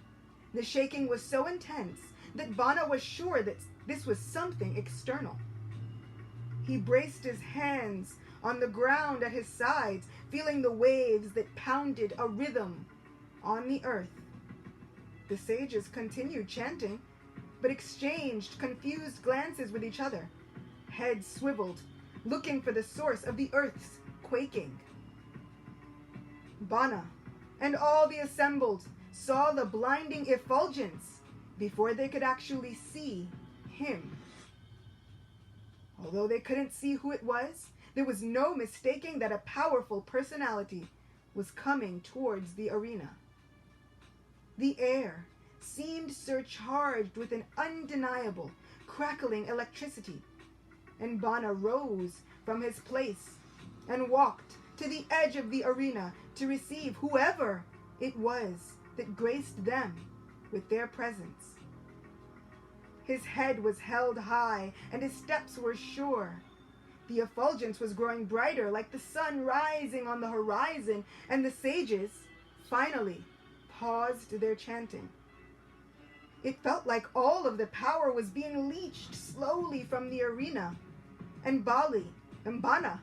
the shaking was so intense that Bana was sure that this was something external. He braced his hands on the ground at his sides, feeling the waves that pounded a rhythm on the earth. The sages continued chanting, but exchanged confused glances with each other, heads swiveled, looking for the source of the earth's quaking. Bana and all the assembled saw the blinding effulgence before they could actually see him. Although they couldn't see who it was, there was no mistaking that a powerful personality was coming towards the arena. The air seemed surcharged with an undeniable, crackling electricity, and Bana rose from his place and walked to the edge of the arena to receive whoever it was that graced them with their presence. His head was held high, and his steps were sure. The effulgence was growing brighter, like the sun rising on the horizon, and the sages finally paused their chanting. It felt like all of the power was being leached slowly from the arena, and Bali and Bana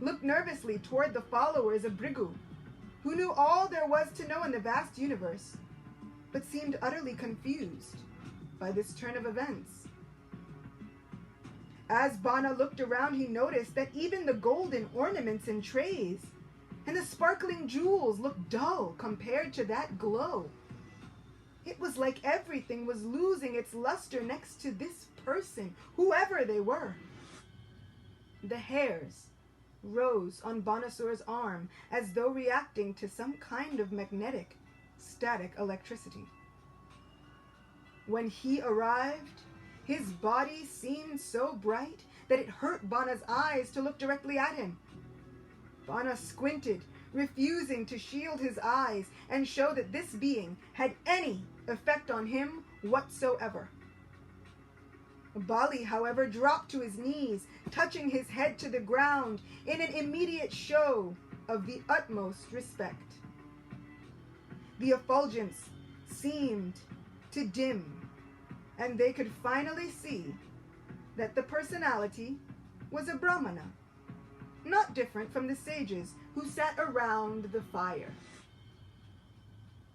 looked nervously toward the followers of Brigu, who knew all there was to know in the vast universe, but seemed utterly confused by this turn of events. As Bana looked around, he noticed that even the golden ornaments in trays and the sparkling jewels looked dull compared to that glow. It was like everything was losing its luster next to this person, whoever they were. The hairs rose on Banasura's arm as though reacting to some kind of magnetic, static electricity. When he arrived, his body seemed so bright that it hurt Bana's eyes to look directly at him. Bana squinted, refusing to shield his eyes and show that this being had any effect on him whatsoever. Bali, however, dropped to his knees, touching his head to the ground in an immediate show of the utmost respect. The effulgence seemed to dim, and they could finally see that the personality was a Brahmana, not different from the sages who sat around the fire.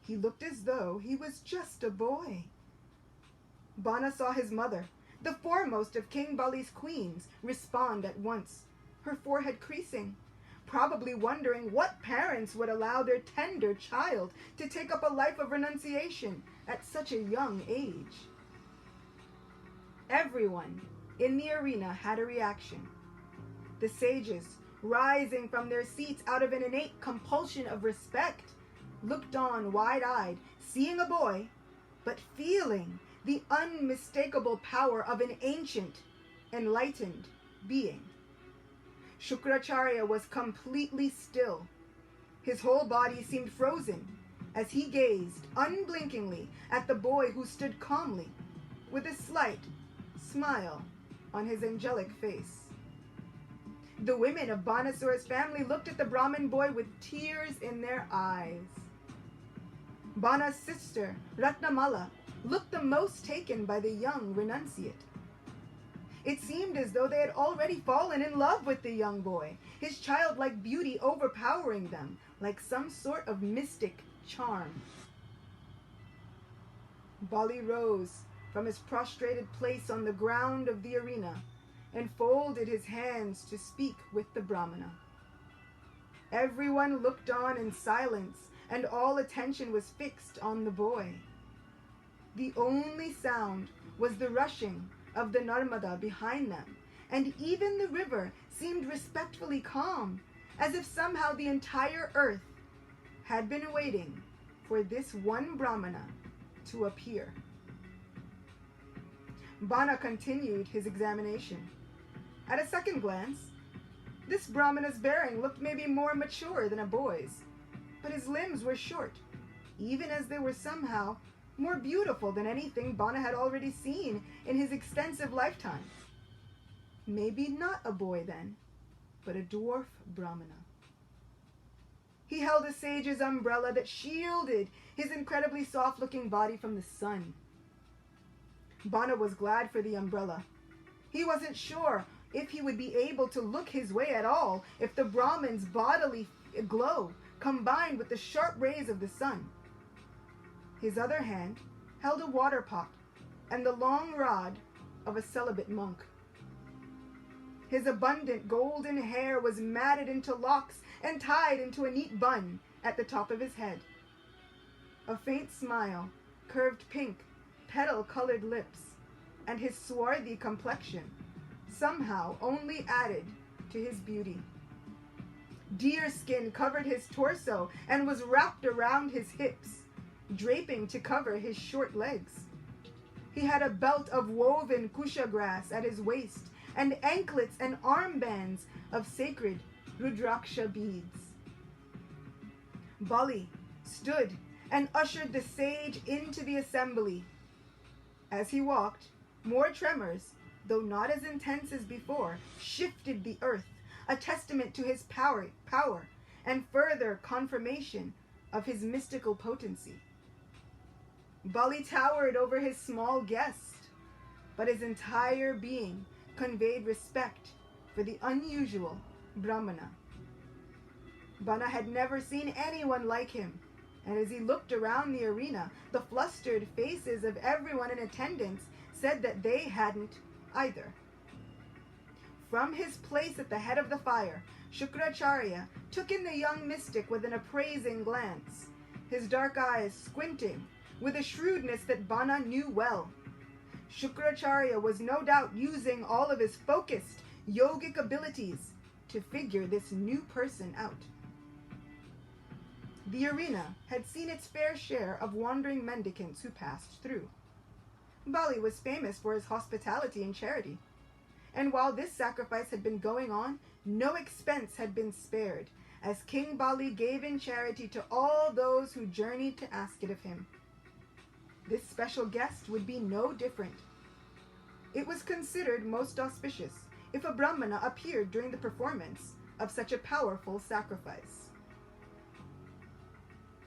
He looked as though he was just a boy. Bana saw his mother, the foremost of King Bali's queens, respond at once, her forehead creasing, probably wondering what parents would allow their tender child to take up a life of renunciation at such a young age. Everyone in the arena had a reaction. The sages, rising from their seats out of an innate compulsion of respect, looked on wide-eyed, seeing a boy, but feeling the unmistakable power of an ancient, enlightened being. Shukracharya was completely still. His whole body seemed frozen as he gazed unblinkingly at the boy who stood calmly, with a slight smile on his angelic face. The women of Banasura's family looked at the Brahmin boy with tears in their eyes. Bana's sister, Mala, looked the most taken by the young renunciate. It seemed as though they had already fallen in love with the young boy, his childlike beauty overpowering them like some sort of mystic charm. Bali rose from his prostrated place on the ground of the arena and folded his hands to speak with the Brahmana. Everyone looked on in silence, and all attention was fixed on the boy. The only sound was the rushing of the Narmada behind them, and even the river seemed respectfully calm, as if somehow the entire earth had been waiting for this one Brahmana to appear. Bana continued his examination. At a second glance, this Brahmana's bearing looked maybe more mature than a boy's, but his limbs were short, even as they were somehow more beautiful than anything Bana had already seen in his extensive lifetime. Maybe not a boy then, but a dwarf Brahmana. He held a sage's umbrella that shielded his incredibly soft-looking body from the sun. Bana was glad for the umbrella. He wasn't sure if he would be able to look his way at all if the Brahman's bodily glow combined with the sharp rays of the sun. His other hand held a water pot and the long rod of a celibate monk. His abundant golden hair was matted into locks and tied into a neat bun at the top of his head. A faint smile, curved pink, petal-colored lips, and his swarthy complexion somehow only added to his beauty. Deer skin covered his torso and was wrapped around his hips, draping to cover his short legs. He had a belt of woven kusha grass at his waist and anklets and armbands of sacred rudraksha beads. Bali stood and ushered the sage into the assembly. As he walked, more tremors, though not as intense as before, shifted the earth, a testament to his power and further confirmation of his mystical potency. Bali towered over his small guest, but his entire being conveyed respect for the unusual Brahmana. Bana had never seen anyone like him, and as he looked around the arena, the flustered faces of everyone in attendance said that they hadn't either. From his place at the head of the fire, Shukracharya took in the young mystic with an appraising glance, his dark eyes squinting with a shrewdness that Bana knew well. Shukracharya was no doubt using all of his focused yogic abilities to figure this new person out. The arena had seen its fair share of wandering mendicants who passed through. Bali was famous for his hospitality and charity, and while this sacrifice had been going on, no expense had been spared, as King Bali gave in charity to all those who journeyed to ask it of him. This special guest would be no different. It was considered most auspicious if a Brahmana appeared during the performance of such a powerful sacrifice.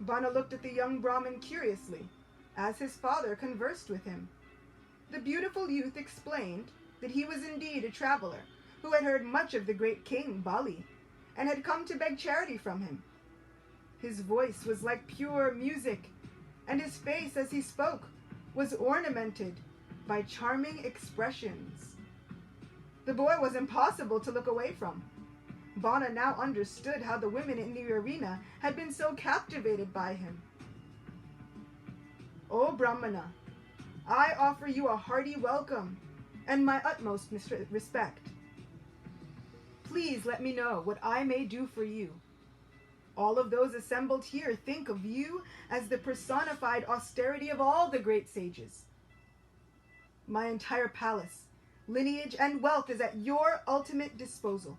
Bana looked at the young Brahmin curiously, as his father conversed with him. The beautiful youth explained that he was indeed a traveler who had heard much of the great king Bali and had come to beg charity from him. His voice was like pure music, and his face as he spoke was ornamented by charming expressions. The boy was impossible to look away from. Bana now understood how the women in the arena had been so captivated by him. "O Brahmana, I offer you a hearty welcome and my utmost respect. Please let me know what I may do for you. All of those assembled here think of you as the personified austerity of all the great sages. My entire palace, lineage, and wealth is at your ultimate disposal.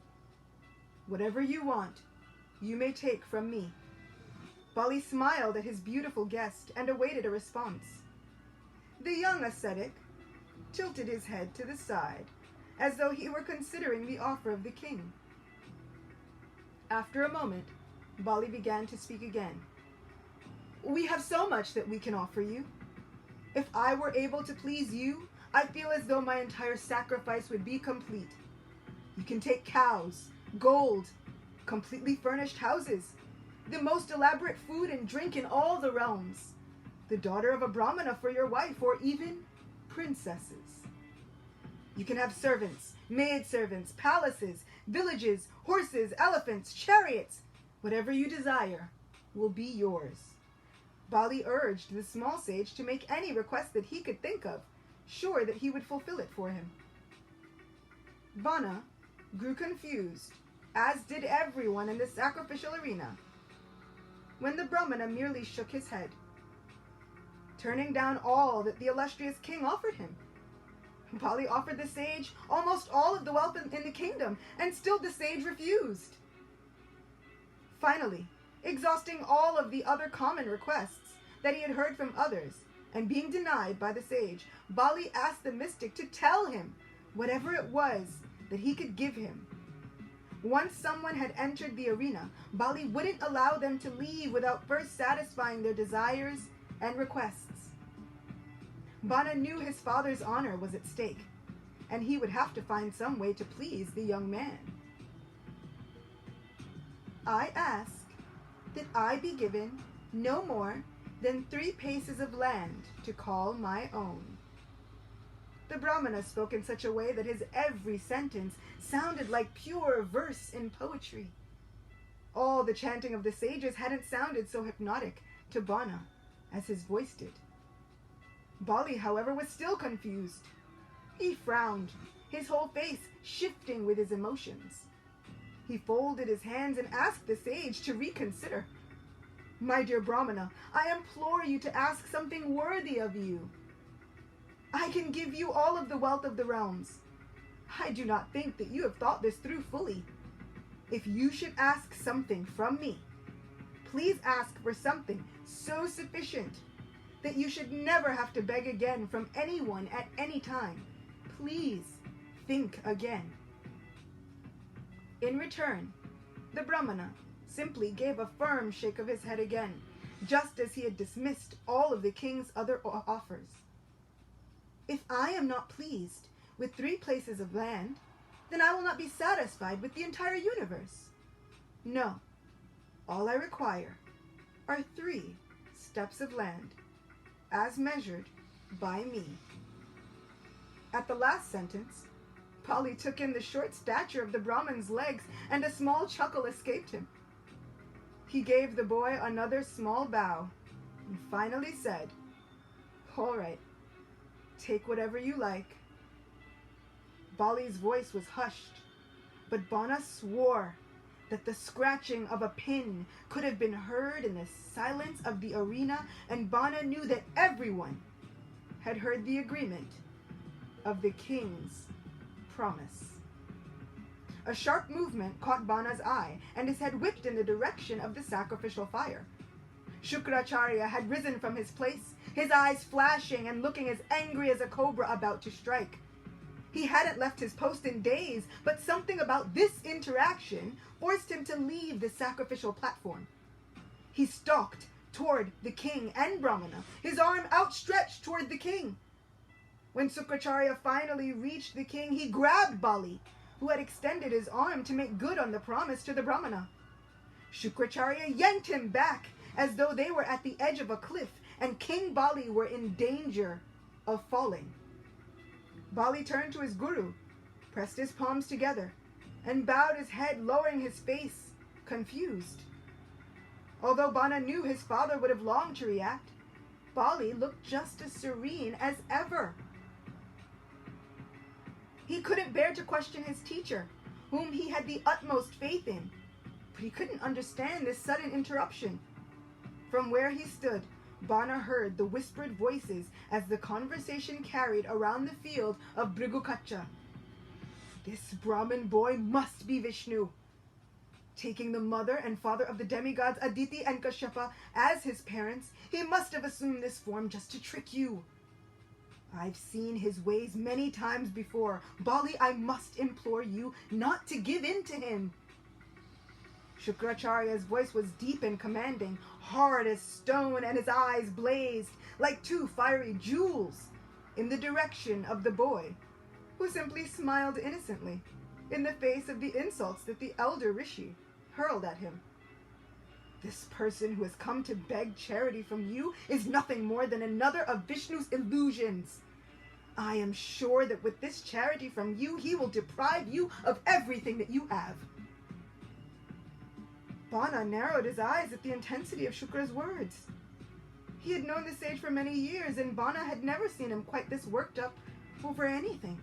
Whatever you want, you may take from me." Bali smiled at his beautiful guest and awaited a response. The young ascetic tilted his head to the side, as though he were considering the offer of the king. After a moment, Bali began to speak again. We have so much that we can offer you. If I were able to please you, I feel as though my entire sacrifice would be complete. You can take cows, gold, completely furnished houses, the most elaborate food and drink in all the realms, the daughter of a Brahmana for your wife, or even princesses. You can have servants, maidservants, palaces, villages, horses, elephants, chariots. Whatever you desire will be yours. Bali urged the small sage to make any request that he could think of, sure that he would fulfill it for him. Vana grew confused, as did everyone in the sacrificial arena, when the Brahmana merely shook his head, turning down all that the illustrious king offered him. Bali offered the sage almost all of the wealth in the kingdom, and still the sage refused. Finally, exhausting all of the other common requests that he had heard from others, and being denied by the sage, Bali asked the mystic to tell him whatever it was that he could give him. Once someone had entered the arena, Bali wouldn't allow them to leave without first satisfying their desires and requests. Vana knew his father's honor was at stake, and he would have to find some way to please the young man. I ask that I be given no more than 3 paces of land to call my own. The Brahmana spoke in such a way that his every sentence sounded like pure verse in poetry. All the chanting of the sages hadn't sounded so hypnotic to Vana as his voice did. Bali, however, was still confused. He frowned, his whole face shifting with his emotions. He folded his hands and asked the sage to reconsider. My dear Brahmana, I implore you to ask something worthy of you. I can give you all of the wealth of the realms. I do not think that you have thought this through fully. If you should ask something from me, please ask for something so sufficient that you should never have to beg again from anyone at any time. Please think again. In return, the Brahmana simply gave a firm shake of his head again, just as he had dismissed all of the king's other offers. If I am not pleased with 3 places of land, then I will not be satisfied with the entire universe. No, all I require are 3 steps of land, as measured by me. At the last sentence, Bali took in the short stature of the Brahman's legs, and a small chuckle escaped him. He gave the boy another small bow, and finally said, "All right, take whatever you like." Bali's voice was hushed, but Vana swore that the scratching of a pin could have been heard in the silence of the arena, and Vana knew that everyone had heard the agreement of the king's promise. A sharp movement caught Vana's eye, and his head whipped in the direction of the sacrificial fire. Shukracharya had risen from his place, his eyes flashing and looking as angry as a cobra about to strike. He hadn't left his post in days, but something about this interaction forced him to leave the sacrificial platform. He stalked toward the king and Brahmana, his arm outstretched toward the king. When Shukracharya finally reached the king, he grabbed Bali, who had extended his arm to make good on the promise to the Brahmana. Shukracharya yanked him back as though they were at the edge of a cliff and King Bali were in danger of falling. Bali turned to his guru, pressed his palms together, and bowed his head, lowering his face, confused. Although Vana knew his father would have longed to react, Bali looked just as serene as ever. He couldn't bear to question his teacher, whom he had the utmost faith in, but he couldn't understand this sudden interruption. From where he stood, Vana heard the whispered voices as the conversation carried around the field of Bhrigukacha. This Brahmin boy must be Vishnu. Taking the mother and father of the demigods Aditi and Kashyapa as his parents, he must have assumed this form just to trick you. I've seen his ways many times before. Bali, I must implore you not to give in to him. Shukracharya's voice was deep and commanding, hard as stone, and his eyes blazed like two fiery jewels in the direction of the boy, who simply smiled innocently in the face of the insults that the elder Rishi hurled at him. This person who has come to beg charity from you is nothing more than another of Vishnu's illusions. I am sure that with this charity from you, he will deprive you of everything that you have. Vamana narrowed his eyes at the intensity of Shukra's words. He had known the sage for many years, and Vamana had never seen him quite this worked up over anything.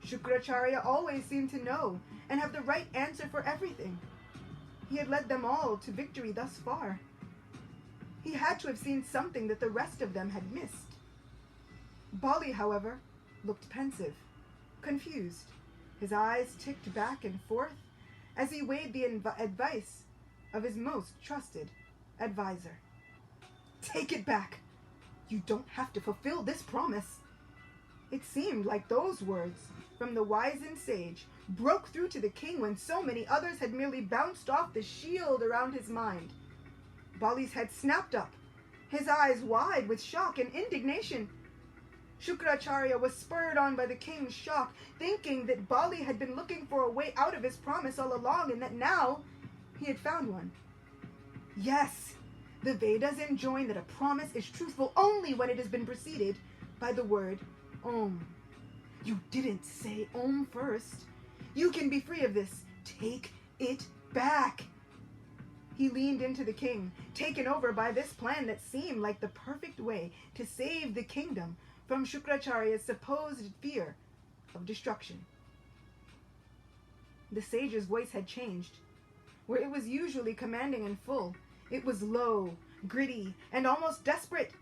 Shukracharya always seemed to know and have the right answer for everything. He had led them all to victory thus far. He had to have seen something that the rest of them had missed. Bali, however, looked pensive, confused. His eyes ticked back and forth as he weighed the advice of his most trusted advisor. Take it back. You don't have to fulfill this promise. It seemed like those words from the wizened sage broke through to the king when so many others had merely bounced off the shield around his mind. Bali's head snapped up, his eyes wide with shock and indignation. Shukracharya was spurred on by the king's shock, thinking that Bali had been looking for a way out of his promise all along, and that now he had found one. Yes, the Vedas enjoin that a promise is truthful only when it has been preceded by the word Om. You didn't say Om first. You can be free of this. Take it back. He leaned into the king, taken over by this plan that seemed like the perfect way to save the kingdom from Shukracharya's supposed fear of destruction. The sage's voice had changed. Where it was usually commanding and full, it was low, gritty, and almost desperate.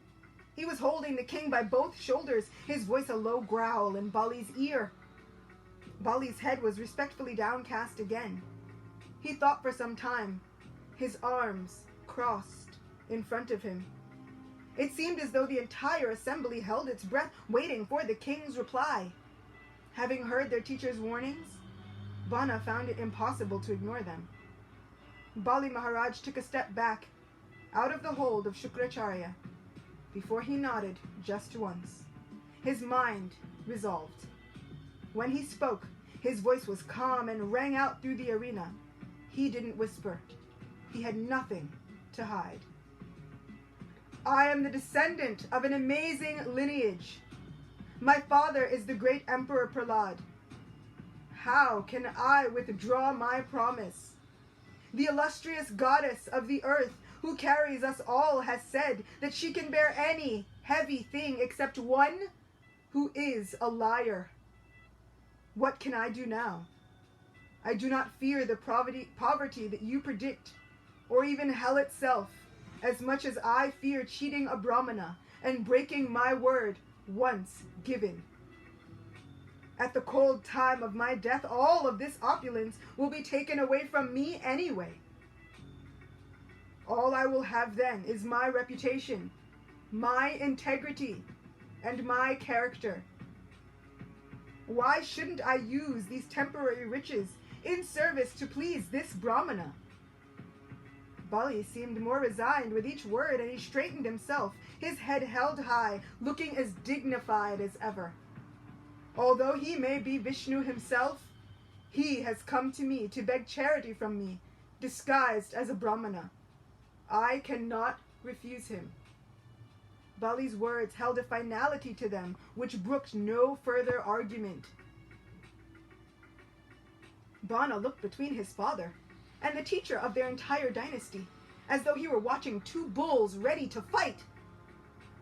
He was holding the king by both shoulders, his voice a low growl in Bali's ear. Bali's head was respectfully downcast again. He thought for some time, his arms crossed in front of him. It seemed as though the entire assembly held its breath, waiting for the king's reply. Having heard their teacher's warnings, Vamana found it impossible to ignore them. Bali Maharaj took a step back, out of the hold of Shukracharya, before he nodded just once. His mind resolved. When he spoke, his voice was calm and rang out through the arena. He didn't whisper. He had nothing to hide. I am the descendant of an amazing lineage. My father is the great Emperor Prahlad. How can I withdraw my promise? The illustrious goddess of the earth who carries us all has said that she can bear any heavy thing except one who is a liar. What can I do now? I do not fear the poverty that you predict, or even hell itself, as much as I fear cheating a Brahmana and breaking my word once given. At the cold time of my death, all of this opulence will be taken away from me anyway. All I will have then is my reputation, my integrity, and my character. Why shouldn't I use these temporary riches in service to please this Brahmana? Bali seemed more resigned with each word, and he straightened himself, his head held high, looking as dignified as ever. Although he may be Vishnu himself, he has come to me to beg charity from me, disguised as a Brahmana. I cannot refuse him. Bali's words held a finality to them which brooked no further argument. Vamana looked between his father and the teacher of their entire dynasty, as though he were watching two bulls ready to fight.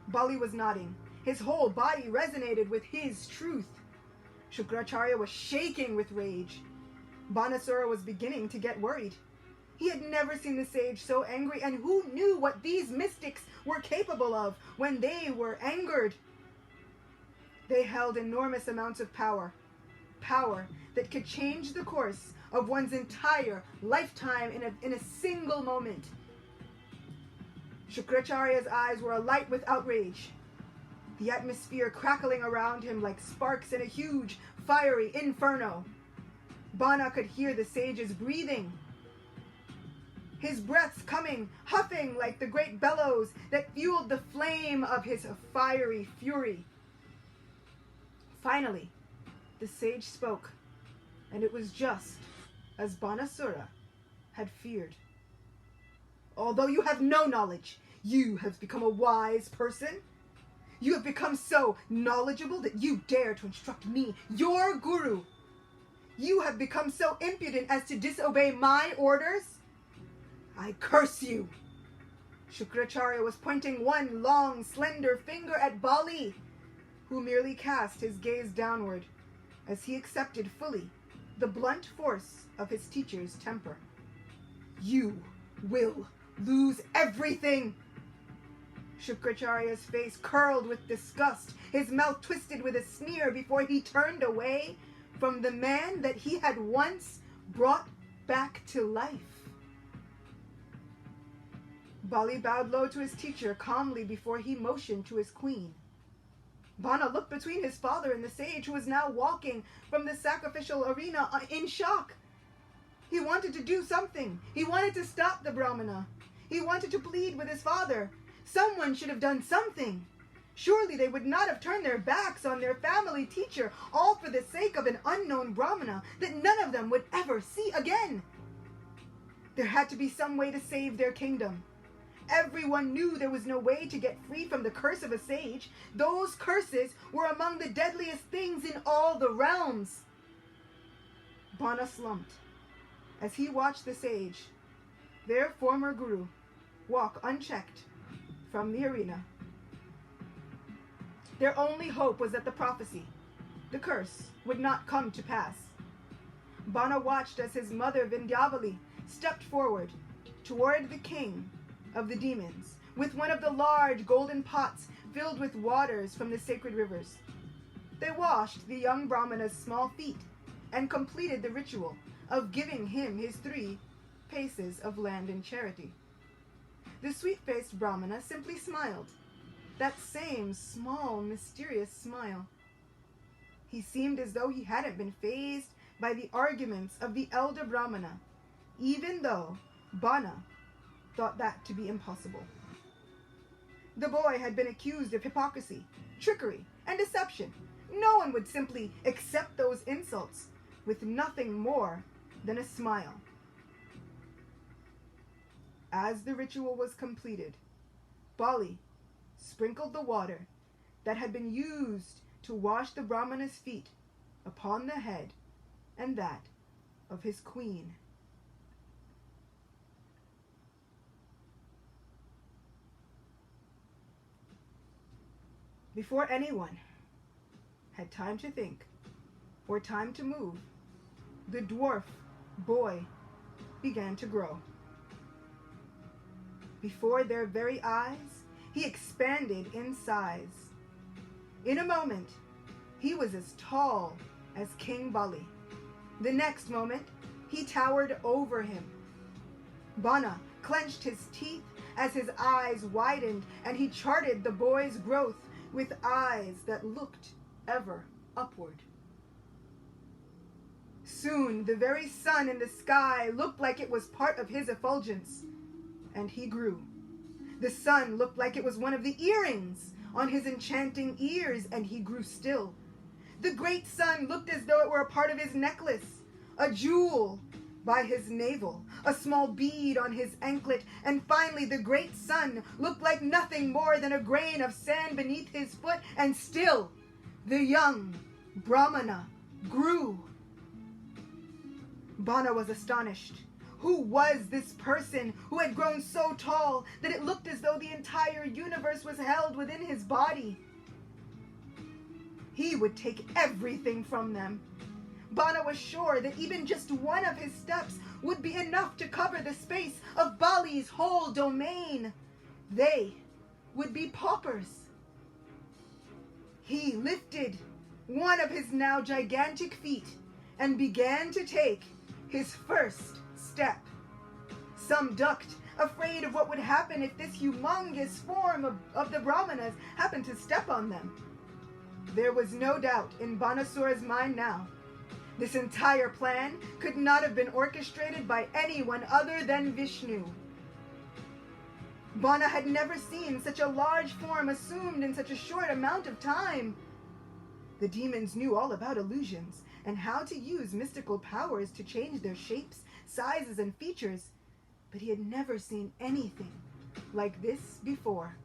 Bali was nodding. His whole body resonated with his truth. Shukracharya was shaking with rage. Banasura was beginning to get worried. He had never seen the sage so angry, and who knew what these mystics were capable of when they were angered? They held enormous amounts of power that could change the course of one's entire lifetime in a single moment. Shukracharya's eyes were alight with outrage, the atmosphere crackling around him like sparks in a huge, fiery inferno. Vamana could hear the sage's breathing. his breaths coming, huffing like the great bellows that fueled the flame of his fiery fury. Finally, the sage spoke, and it was just as Banasura had feared. Although you have no knowledge, you have become a wise person. You have become so knowledgeable that you dare to instruct me, your guru. You have become so impudent as to disobey my orders. I curse you. Shukracharya was pointing one long, slender finger at Bali, who merely cast his gaze downward as he accepted fully the blunt force of his teacher's temper. You will lose everything. Shukracharya's face curled with disgust, his mouth twisted with a sneer before he turned away from the man that he had once brought back to life. Bali bowed low to his teacher calmly before he motioned to his queen. Bana looked between his father and the sage, who was now walking from the sacrificial arena in shock. He wanted to do something. He wanted to stop the Brahmana. He wanted to plead with his father. Someone should have done something. Surely they would not have turned their backs on their family teacher, all for the sake of an unknown Brahmana that none of them would ever see again. There had to be some way to save their kingdom. Everyone knew there was no way to get free from the curse of a sage. Those curses were among the deadliest things in all the realms. Bana slumped as he watched the sage, their former guru, walk unchecked from the arena. Their only hope was that the prophecy, the curse, would not come to pass. Bana watched as his mother Vindyavali stepped forward toward the king of the demons with one of the large golden pots filled with waters from the sacred rivers. They washed the young Brahmana's small feet and completed the ritual of giving him his 3 paces of land in charity. The sweet-faced Brahmana simply smiled, that same small, mysterious smile. He seemed as though he hadn't been fazed by the arguments of the elder Brahmana, even though Bana thought that to be impossible. The boy had been accused of hypocrisy, trickery, and deception. No one would simply accept those insults with nothing more than a smile. As the ritual was completed, Bali sprinkled the water that had been used to wash the Brahmana's feet upon the head and that of his queen. Before anyone had time to think or time to move, the dwarf boy began to grow. Before their very eyes, he expanded in size. In a moment, he was as tall as King Bali. The next moment, he towered over him. Bana clenched his teeth as his eyes widened, and he charted the boy's growth with eyes that looked ever upward. Soon, the very sun in the sky looked like it was part of his effulgence, and he grew. The sun looked like it was one of the earrings on his enchanting ears, and he grew still. The great sun looked as though it were a part of his necklace, a jewel by his navel, a small bead on his anklet, and finally the great sun looked like nothing more than a grain of sand beneath his foot, and still the young Brahmana grew. Bana was astonished. Who was this person who had grown so tall that it looked as though the entire universe was held within his body? He would take everything from them. Bana was sure that even just one of his steps would be enough to cover the space of Bali's whole domain. They would be paupers. He lifted one of his now gigantic feet and began to take his first step. Some ducked, afraid of what would happen if this humongous form of the Brahmanas happened to step on them. There was no doubt in Banasura's mind now This entire plan could not have been orchestrated by anyone other than Vishnu. Vamana had never seen such a large form assumed in such a short amount of time. The demons knew all about illusions and how to use mystical powers to change their shapes, sizes, and features, but he had never seen anything like this before.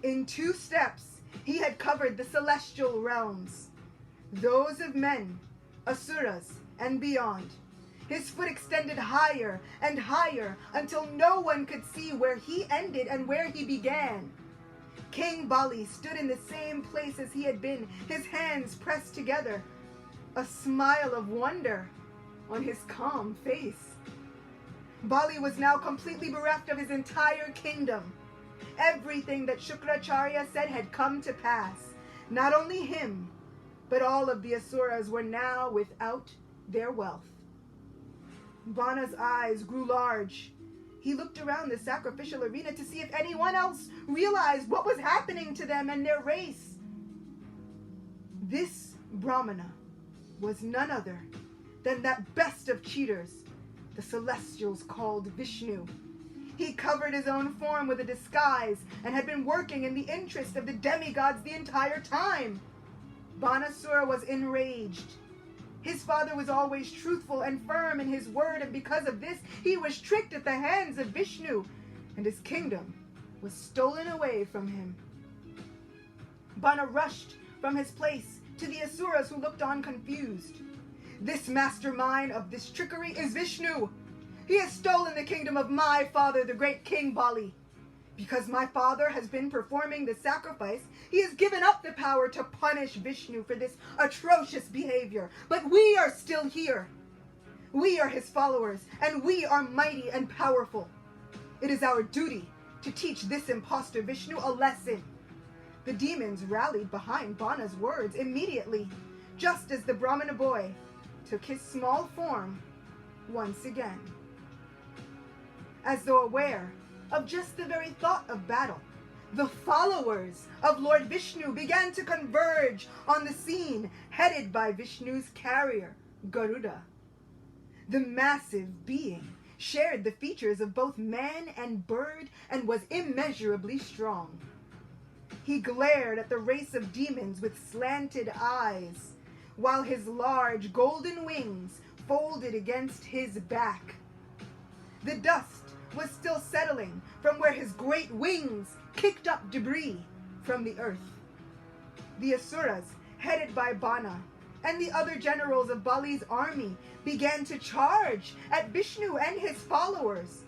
In 2 steps, he had covered the celestial realms, those of men, Asuras, and beyond. His foot extended higher and higher until no one could see where he ended and where he began. King Bali stood in the same place as he had been, his hands pressed together, a smile of wonder on his calm face. Bali was now completely bereft of his entire kingdom. Everything that Shukracharya said had come to pass. Not only him, but all of the Asuras were now without their wealth. Vamana's eyes grew large. He looked around the sacrificial arena to see if anyone else realized what was happening to them and their race. This Brahmana was none other than that best of cheaters, the celestials called Vishnu. He covered his own form with a disguise and had been working in the interest of the demigods the entire time. Banasura was enraged. His father was always truthful and firm in his word, and because of this, he was tricked at the hands of Vishnu, and his kingdom was stolen away from him. Vamana rushed from his place to the Asuras, who looked on confused. This mastermind of this trickery is Vishnu. He has stolen the kingdom of my father, the great King Bali. Because my father has been performing the sacrifice, he has given up the power to punish Vishnu for this atrocious behavior. But we are still here. We are his followers, and we are mighty and powerful. It is our duty to teach this impostor Vishnu a lesson. The demons rallied behind Vamana's words immediately, just as the Brahmana boy took his small form once again. As though aware of just the very thought of battle, the followers of Lord Vishnu began to converge on the scene, headed by Vishnu's carrier, Garuda. The massive being shared the features of both man and bird and was immeasurably strong. He glared at the race of demons with slanted eyes, while his large golden wings folded against his back. The dust was still settling from where his great wings kicked up debris from the earth. The Asuras, headed by Vamana, and the other generals of Bali's army began to charge at Vishnu and his followers.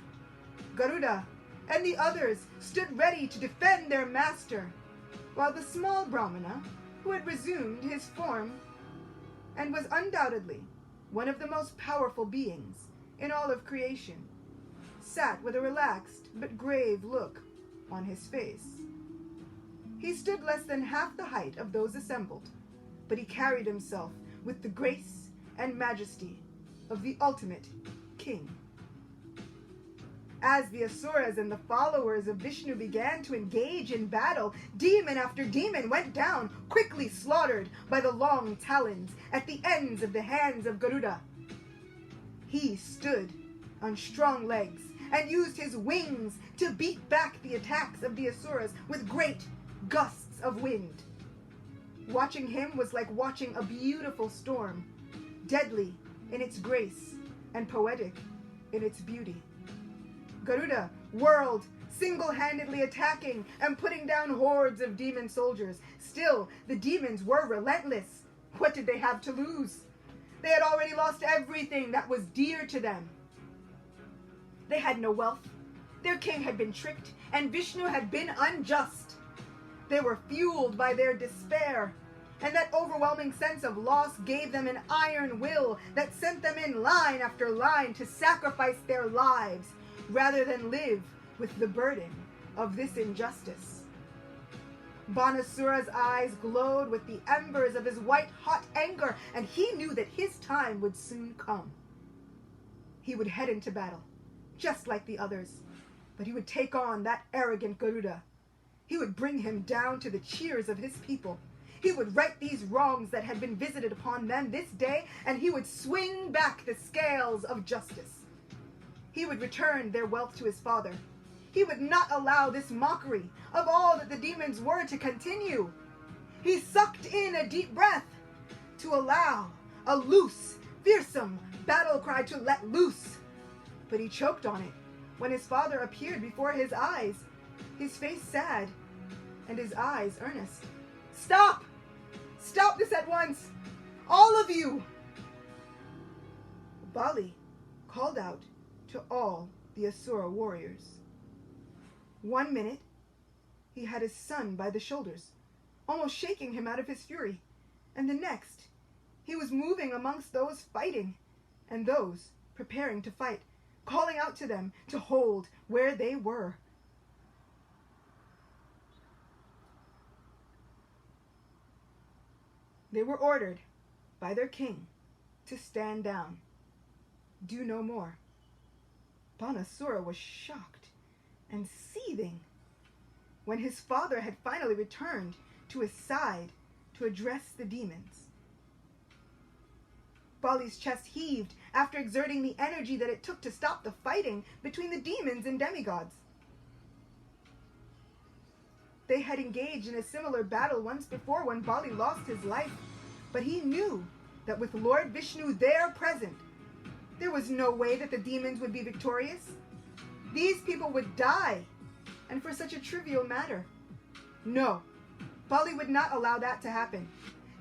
Garuda and the others stood ready to defend their master, while the small Brahmana, who had resumed his form and was undoubtedly one of the most powerful beings in all of creation, sat with a relaxed but grave look on his face. He stood less than half the height of those assembled, but he carried himself with the grace and majesty of the ultimate king. As the Asuras and the followers of Vishnu began to engage in battle, demon after demon went down, quickly slaughtered by the long talons at the ends of the hands of Garuda. He stood on strong legs and used his wings to beat back the attacks of the Asuras with great gusts of wind. Watching him was like watching a beautiful storm, deadly in its grace and poetic in its beauty. Garuda whirled, single-handedly attacking and putting down hordes of demon soldiers. Still, the demons were relentless. What did they have to lose? They had already lost everything that was dear to them. They had no wealth. Their king had been tricked, and Vishnu had been unjust. They were fueled by their despair, and that overwhelming sense of loss gave them an iron will that sent them in line after line to sacrifice their lives rather than live with the burden of this injustice. Banasura's eyes glowed with the embers of his white-hot anger, and he knew that his time would soon come. He would head into battle, just like the others, but he would take on that arrogant Garuda. He would bring him down to the cheers of his people. He would right these wrongs that had been visited upon them this day, and he would swing back the scales of justice. He would return their wealth to his father. He would not allow this mockery of all that the demons were to continue. He sucked in a deep breath to allow a loose, fearsome battle cry to let loose. But he choked on it when his father appeared before his eyes, his face sad and his eyes earnest. Stop! Stop this at once! All of you! Bali called out to all the Asura warriors. 1 minute, he had his son by the shoulders, almost shaking him out of his fury, and the next, he was moving amongst those fighting and those preparing to fight, calling out to them to hold where they were. They were ordered by their king to stand down, do no more. Banasura was shocked and seething when his father had finally returned to his side to address the demons. Bali's chest heaved after exerting the energy that it took to stop the fighting between the demons and demigods. They had engaged in a similar battle once before when Bali lost his life, but he knew that with Lord Vishnu there present, there was no way that the demons would be victorious. These people would die, and for such a trivial matter. No, Bali would not allow that to happen.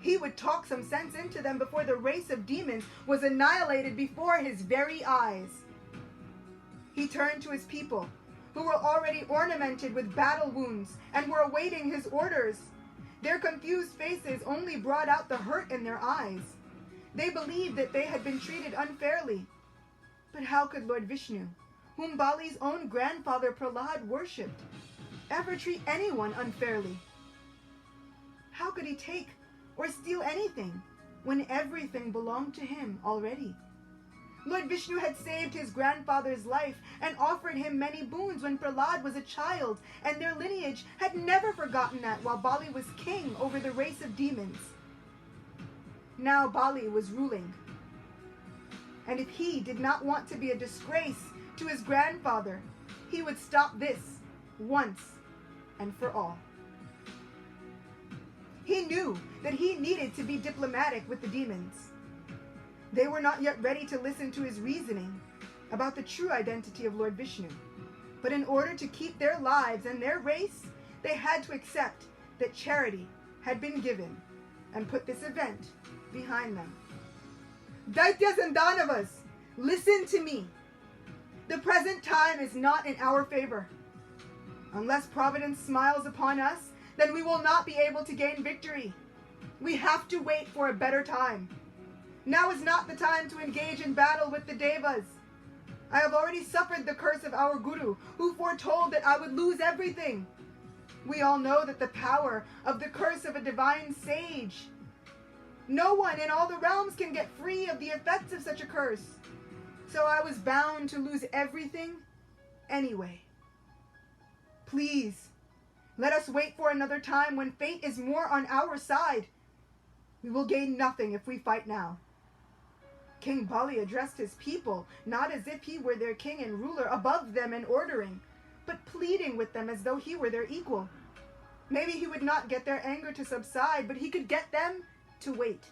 He would talk some sense into them before the race of demons was annihilated before his very eyes. He turned to his people, who were already ornamented with battle wounds and were awaiting his orders. Their confused faces only brought out the hurt in their eyes. They believed that they had been treated unfairly. But how could Lord Vishnu, whom Bali's own grandfather Prahlad worshipped, ever treat anyone unfairly? How could he take or steal anything when everything belonged to him already? Lord Vishnu had saved his grandfather's life and offered him many boons when Prahlad was a child, and their lineage had never forgotten that while Bali was king over the race of demons. Now Bali was ruling, and if he did not want to be a disgrace to his grandfather, he would stop this once and for all. He knew that he needed to be diplomatic with the demons. They were not yet ready to listen to his reasoning about the true identity of Lord Vishnu. But in order to keep their lives and their race, they had to accept that charity had been given and put this event behind them. Daityas and Danavas, listen to me. The present time is not in our favor. Unless Providence smiles upon us, then we will not be able to gain victory. We have to wait for a better time. Now is not the time to engage in battle with the Devas. I have already suffered the curse of our Guru, who foretold that I would lose everything. We all know that the power of the curse of a divine sage. No one in all the realms can get free of the effects of such a curse. So I was bound to lose everything anyway. Please, let us wait for another time when fate is more on our side. We will gain nothing if we fight now. King Bali addressed his people, not as if he were their king and ruler above them in ordering, but pleading with them as though he were their equal. Maybe he would not get their anger to subside, but he could get them to wait.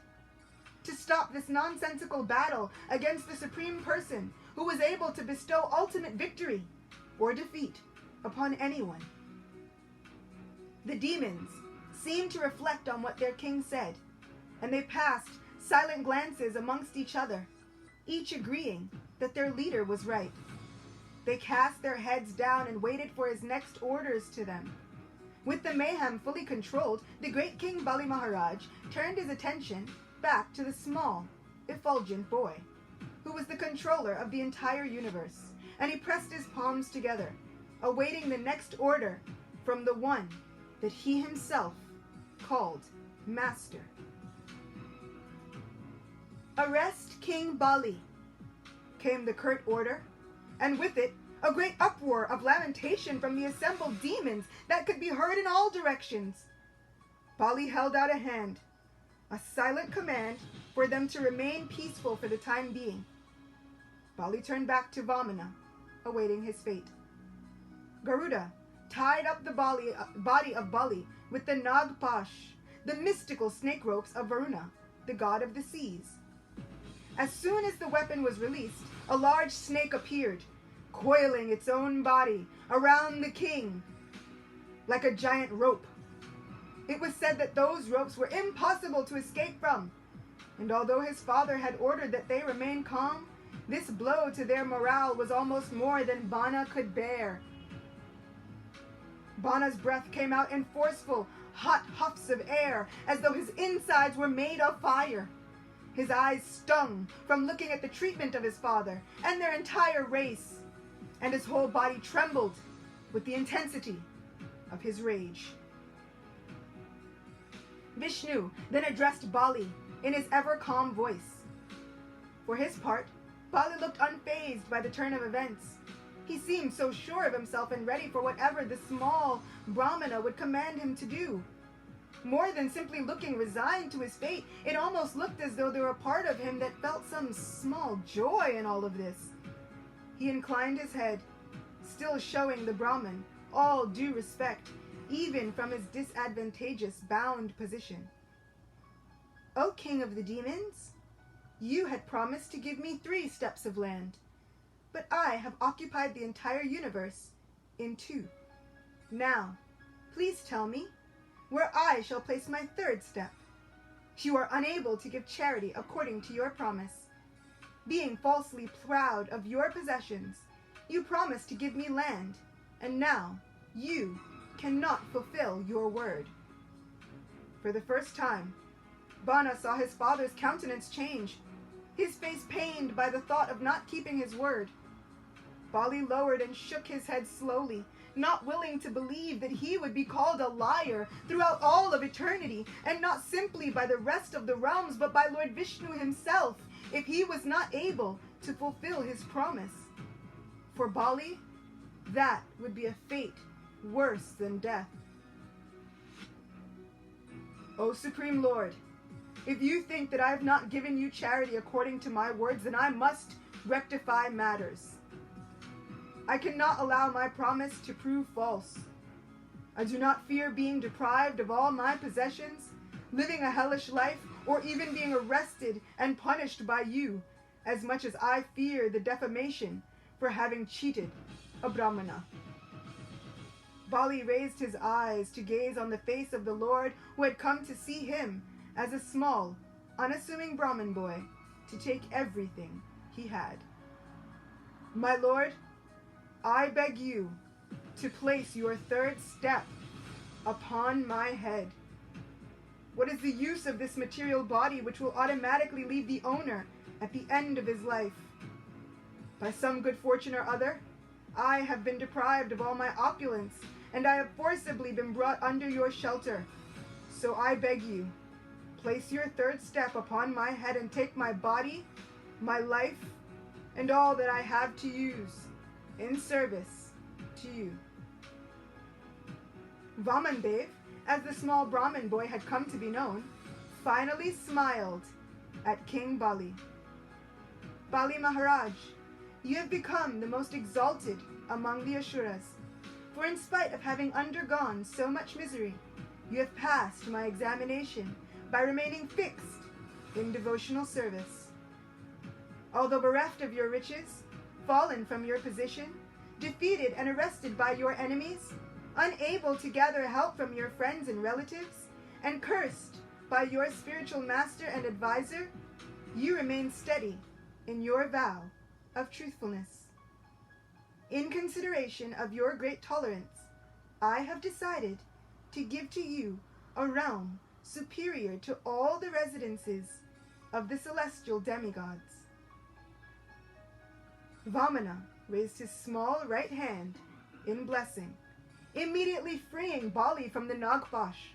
To stop this nonsensical battle against the Supreme Person who was able to bestow ultimate victory or defeat upon anyone. The demons seemed to reflect on what their king said, and they passed silent glances amongst each other, each agreeing that their leader was right. They cast their heads down and waited for his next orders to them. With the mayhem fully controlled, the great King Bali Maharaj turned his attention back to the small, effulgent boy, who was the controller of the entire universe, and he pressed his palms together, awaiting the next order from the one that he himself called Master. Arrest King Bali, came the curt order, and with it a great uproar of lamentation from the assembled demons that could be heard in all directions. Bali held out a hand, a silent command for them to remain peaceful for the time being. Bali turned back to Vamana, awaiting his fate. Garuda tied up the body of Bali with the Nagpash, the mystical snake ropes of Varuna, the god of the seas. As soon as the weapon was released, a large snake appeared, coiling its own body around the king like a giant rope. It was said that those ropes were impossible to escape from, and although his father had ordered that they remain calm, this blow to their morale was almost more than Bana could bear. Bana's breath came out in forceful, hot huffs of air, as though his insides were made of fire. His eyes stung from looking at the treatment of his father and their entire race, and his whole body trembled with the intensity of his rage. Vishnu then addressed Bali in his ever-calm voice. For his part, Bali looked unfazed by the turn of events. He seemed so sure of himself and ready for whatever the small Brahmana would command him to do. More than simply looking resigned to his fate, it almost looked as though there were a part of him that felt some small joy in all of this. He inclined his head, still showing the Brahmin all due respect, even from his disadvantageous bound position. "O king of the demons, you had promised to give me 3 steps of land, but I have occupied the entire universe in 2. Now, please tell me where I shall place my 3rd step. You are unable to give charity according to your promise. Being falsely proud of your possessions, you promised to give me land, and now you cannot fulfill your word." For the first time, Bana saw his father's countenance change, his face pained by the thought of not keeping his word. Bali lowered and shook his head slowly, not willing to believe that he would be called a liar throughout all of eternity, and not simply by the rest of the realms, but by Lord Vishnu himself, if he was not able to fulfill his promise. For Bali, that would be a fate worse than death. "O Supreme Lord, if you think that I have not given you charity according to my words, then I must rectify matters. I cannot allow my promise to prove false. I do not fear being deprived of all my possessions, living a hellish life, or even being arrested and punished by you, as much as I fear the defamation for having cheated a Brahmana." Bali raised his eyes to gaze on the face of the Lord who had come to see him as a small, unassuming Brahmin boy to take everything he had. "My Lord, I beg you to place your 3rd step upon my head. What is the use of this material body which will automatically leave the owner at the end of his life? By some good fortune or other, I have been deprived of all my opulence, and I have forcibly been brought under your shelter. So I beg you, place your 3rd step upon my head and take my body, my life, and all that I have to use in service to you." Vamandev, as the small Brahmin boy had come to be known, finally smiled at King Bali. "Bali Maharaj, you have become the most exalted among the Asuras, for in spite of having undergone so much misery, you have passed my examination by remaining fixed in devotional service. Although bereft of your riches, fallen from your position, defeated and arrested by your enemies, unable to gather help from your friends and relatives, and cursed by your spiritual master and advisor, you remain steady in your vow of truthfulness. In consideration of your great tolerance, I have decided to give to you a realm superior to all the residences of the celestial demigods." Vamana raised his small right hand in blessing, immediately freeing Bali from the Nagpash.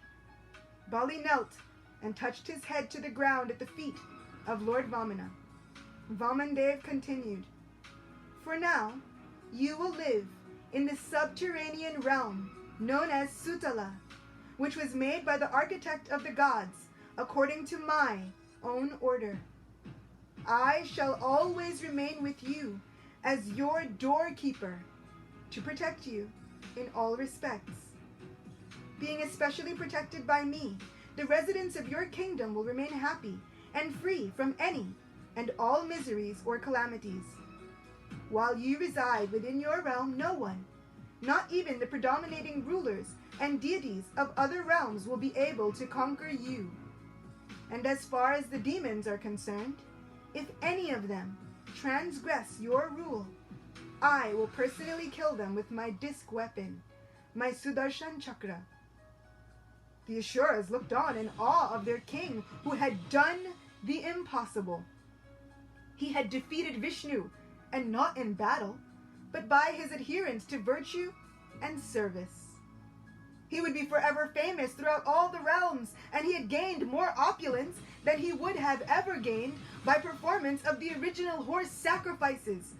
Bali knelt and touched his head to the ground at the feet of Lord Vamana. Vamandev continued, "For now, you will live in the subterranean realm known as Sutala, which was made by the architect of the gods, according to my own order. I shall always remain with you as your doorkeeper to protect you in all respects. Being especially protected by me, the residents of your kingdom will remain happy and free from any and all miseries or calamities. While you reside within your realm, no one, not even the predominating rulers and deities of other realms, will be able to conquer you. And as far as the demons are concerned, if any of them transgress your rule, I will personally kill them with my disc weapon, my Sudarshan Chakra. The Asuras looked on in awe of their king, who had done the impossible. He had defeated Vishnu, and not in battle, but by his adherence to virtue and service. He would be forever famous throughout all the realms, and he had gained more opulence than he would have ever gained by performance of the original horse sacrifices.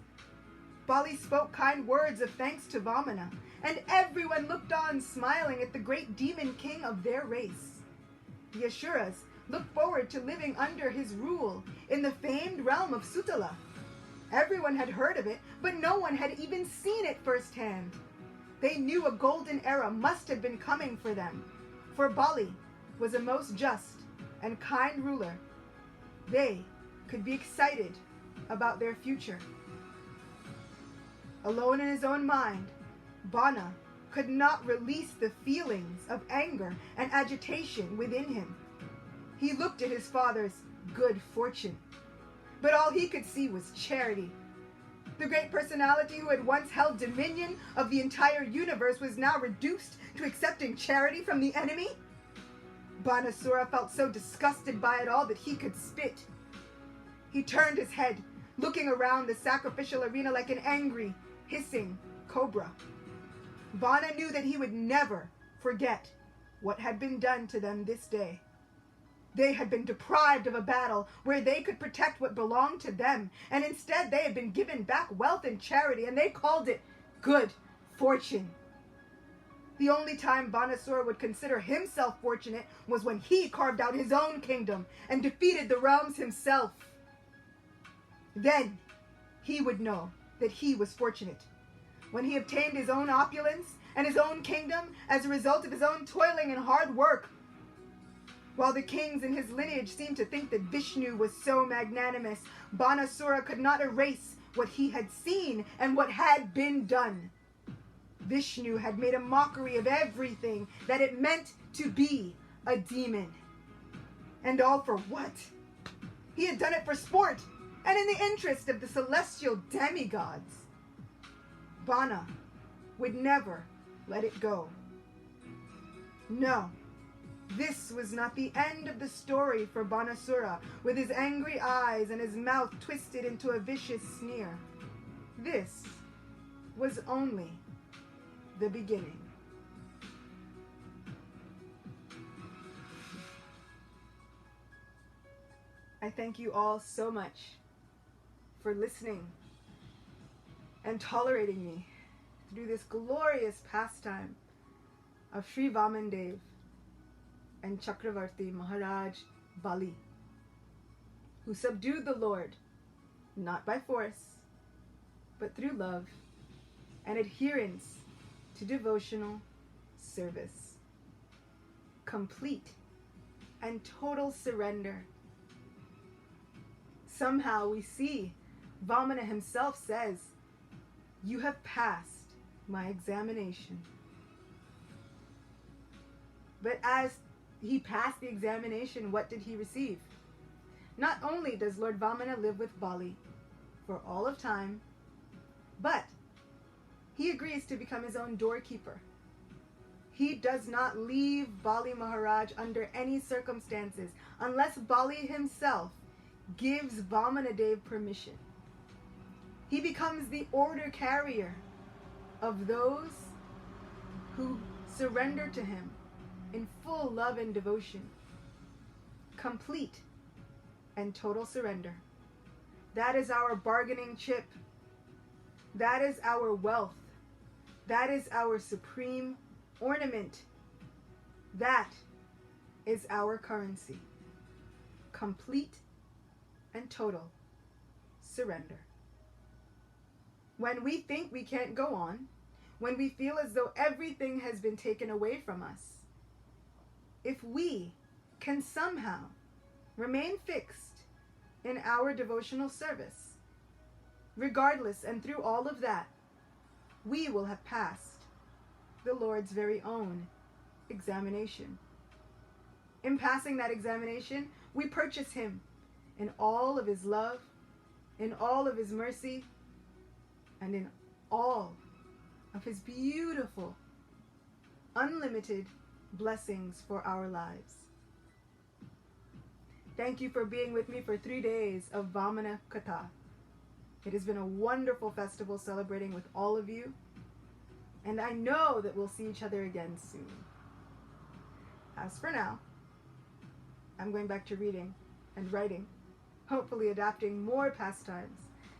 Bali spoke kind words of thanks to Vamana, and everyone looked on smiling at the great demon king of their race. The Asuras looked forward to living under his rule in the famed realm of Sutala. Everyone had heard of it, but no one had even seen it firsthand. They knew a golden era must have been coming for them, for Bali was a most just and kind ruler. They could be excited about their future. Alone in his own mind, Bana could not release the feelings of anger and agitation within him. He looked at his father's good fortune, but all he could see was charity. The great personality who had once held dominion of the entire universe was now reduced to accepting charity from the enemy. Banasura felt so disgusted by it all that he could spit. He turned his head, looking around the sacrificial arena like an angry, hissing cobra. Bana knew that he would never forget what had been done to them this day. They had been deprived of a battle where they could protect what belonged to them, and instead they had been given back wealth and charity, and they called it good fortune. The only time Banasura would consider himself fortunate was when he carved out his own kingdom and defeated the realms himself. Then he would know that he was fortunate, when he obtained his own opulence and his own kingdom as a result of his own toiling and hard work. While the kings in his lineage seemed to think that Vishnu was so magnanimous, Banasura could not erase what he had seen and what had been done. Vishnu had made a mockery of everything that it meant to be a demon. And all for what? He had done it for sport and in the interest of the celestial demigods. Bana would never let it go. No. This was not the end of the story for Banasura, with his angry eyes and his mouth twisted into a vicious sneer. This was only the beginning. I thank you all so much for listening and tolerating me through this glorious pastime of Sri Vaman Dev and Chakravarti Maharaj Bali, who subdued the Lord, not by force, but through love and adherence to devotional service. Complete and total surrender. Somehow we see Vamana himself says, "You have passed my examination." But as he passed the examination, what did he receive? Not only does Lord Vamana live with Bali for all of time, but he agrees to become his own doorkeeper. He does not leave Bali Maharaj under any circumstances unless Bali himself gives Vamana Dev permission. He becomes the order carrier of those who surrender to him in full love and devotion. Complete and total surrender. That is our bargaining chip. That is our wealth. That is our supreme ornament. That is our currency. Complete and total surrender. When we think we can't go on, when we feel as though everything has been taken away from us, if we can somehow remain fixed in our devotional service, regardless and through all of that, we will have passed the Lord's very own examination. In passing that examination, we purchase Him in all of His love, in all of His mercy, and in all of His beautiful, unlimited blessings for our lives. Thank you for being with me for 3 days of Vamana Katha. It has been a wonderful festival celebrating with all of you, and I know that we'll see each other again soon. As for now, I'm going back to reading and writing, hopefully adapting more pastimes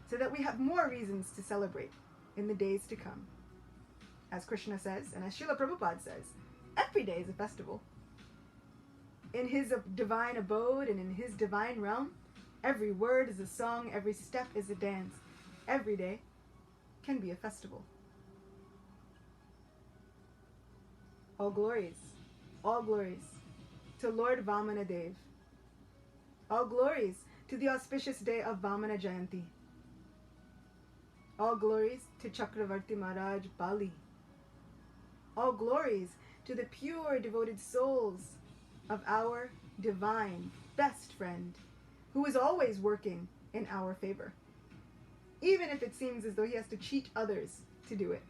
so that we have more reasons to celebrate in the days to come. As Krishna says, and as Srila Prabhupada says, every day is a festival. In His divine abode and in His divine realm, every word is a song, every step is a dance. Every day can be a festival. All glories to Lord Vamana Dev. All glories to the auspicious day of Vamana Jayanti. All glories to Chakravarti Maharaj Bali. All glories to the pure devoted souls of our divine best friend, who is always working in our favor, even if it seems as though he has to cheat others to do it.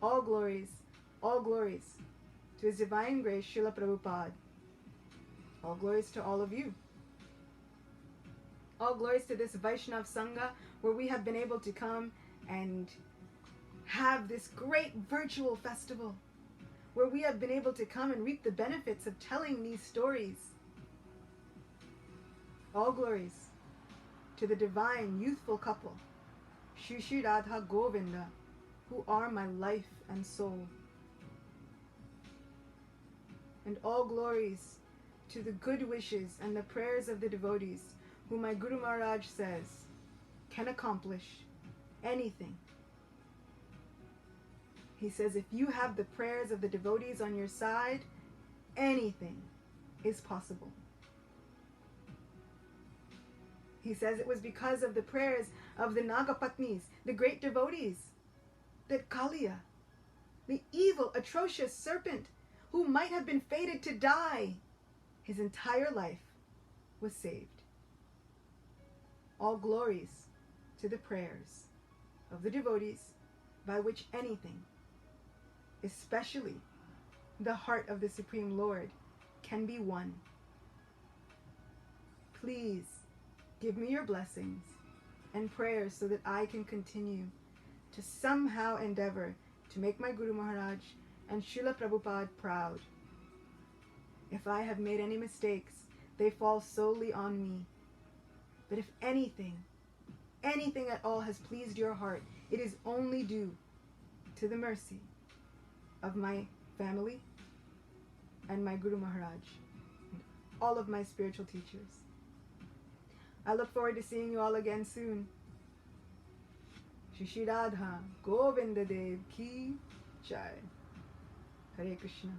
All glories to His Divine Grace Srila Prabhupada. All glories to all of you. All glories to this Vaishnav Sangha, where we have been able to come and have this great virtual festival, where we have been able to come and reap the benefits of telling these stories. All glories to the divine youthful couple, Shri Shri Radha Govinda, who are my life and soul. And all glories to the good wishes and the prayers of the devotees, who my Guru Maharaj says can accomplish anything. He says, if you have the prayers of the devotees on your side, anything is possible. He says it was because of the prayers of the Nagapatnis, the great devotees, that Kaliya, the evil, atrocious serpent who might have been fated to die his entire life, was saved. All glories to the prayers of the devotees by which anything, especially the heart of the Supreme Lord, can be won. Please give me your blessings and prayers so that I can continue to somehow endeavor to make my Guru Maharaj and Srila Prabhupada proud. If I have made any mistakes, they fall solely on me. But if anything at all has pleased your heart, it is only due to the mercy of my family and my Guru Maharaj and all of my spiritual teachers. I look forward to seeing you all again soon. Shri Shri Radha Govinda Dev Ki Jai. Hare Krishna.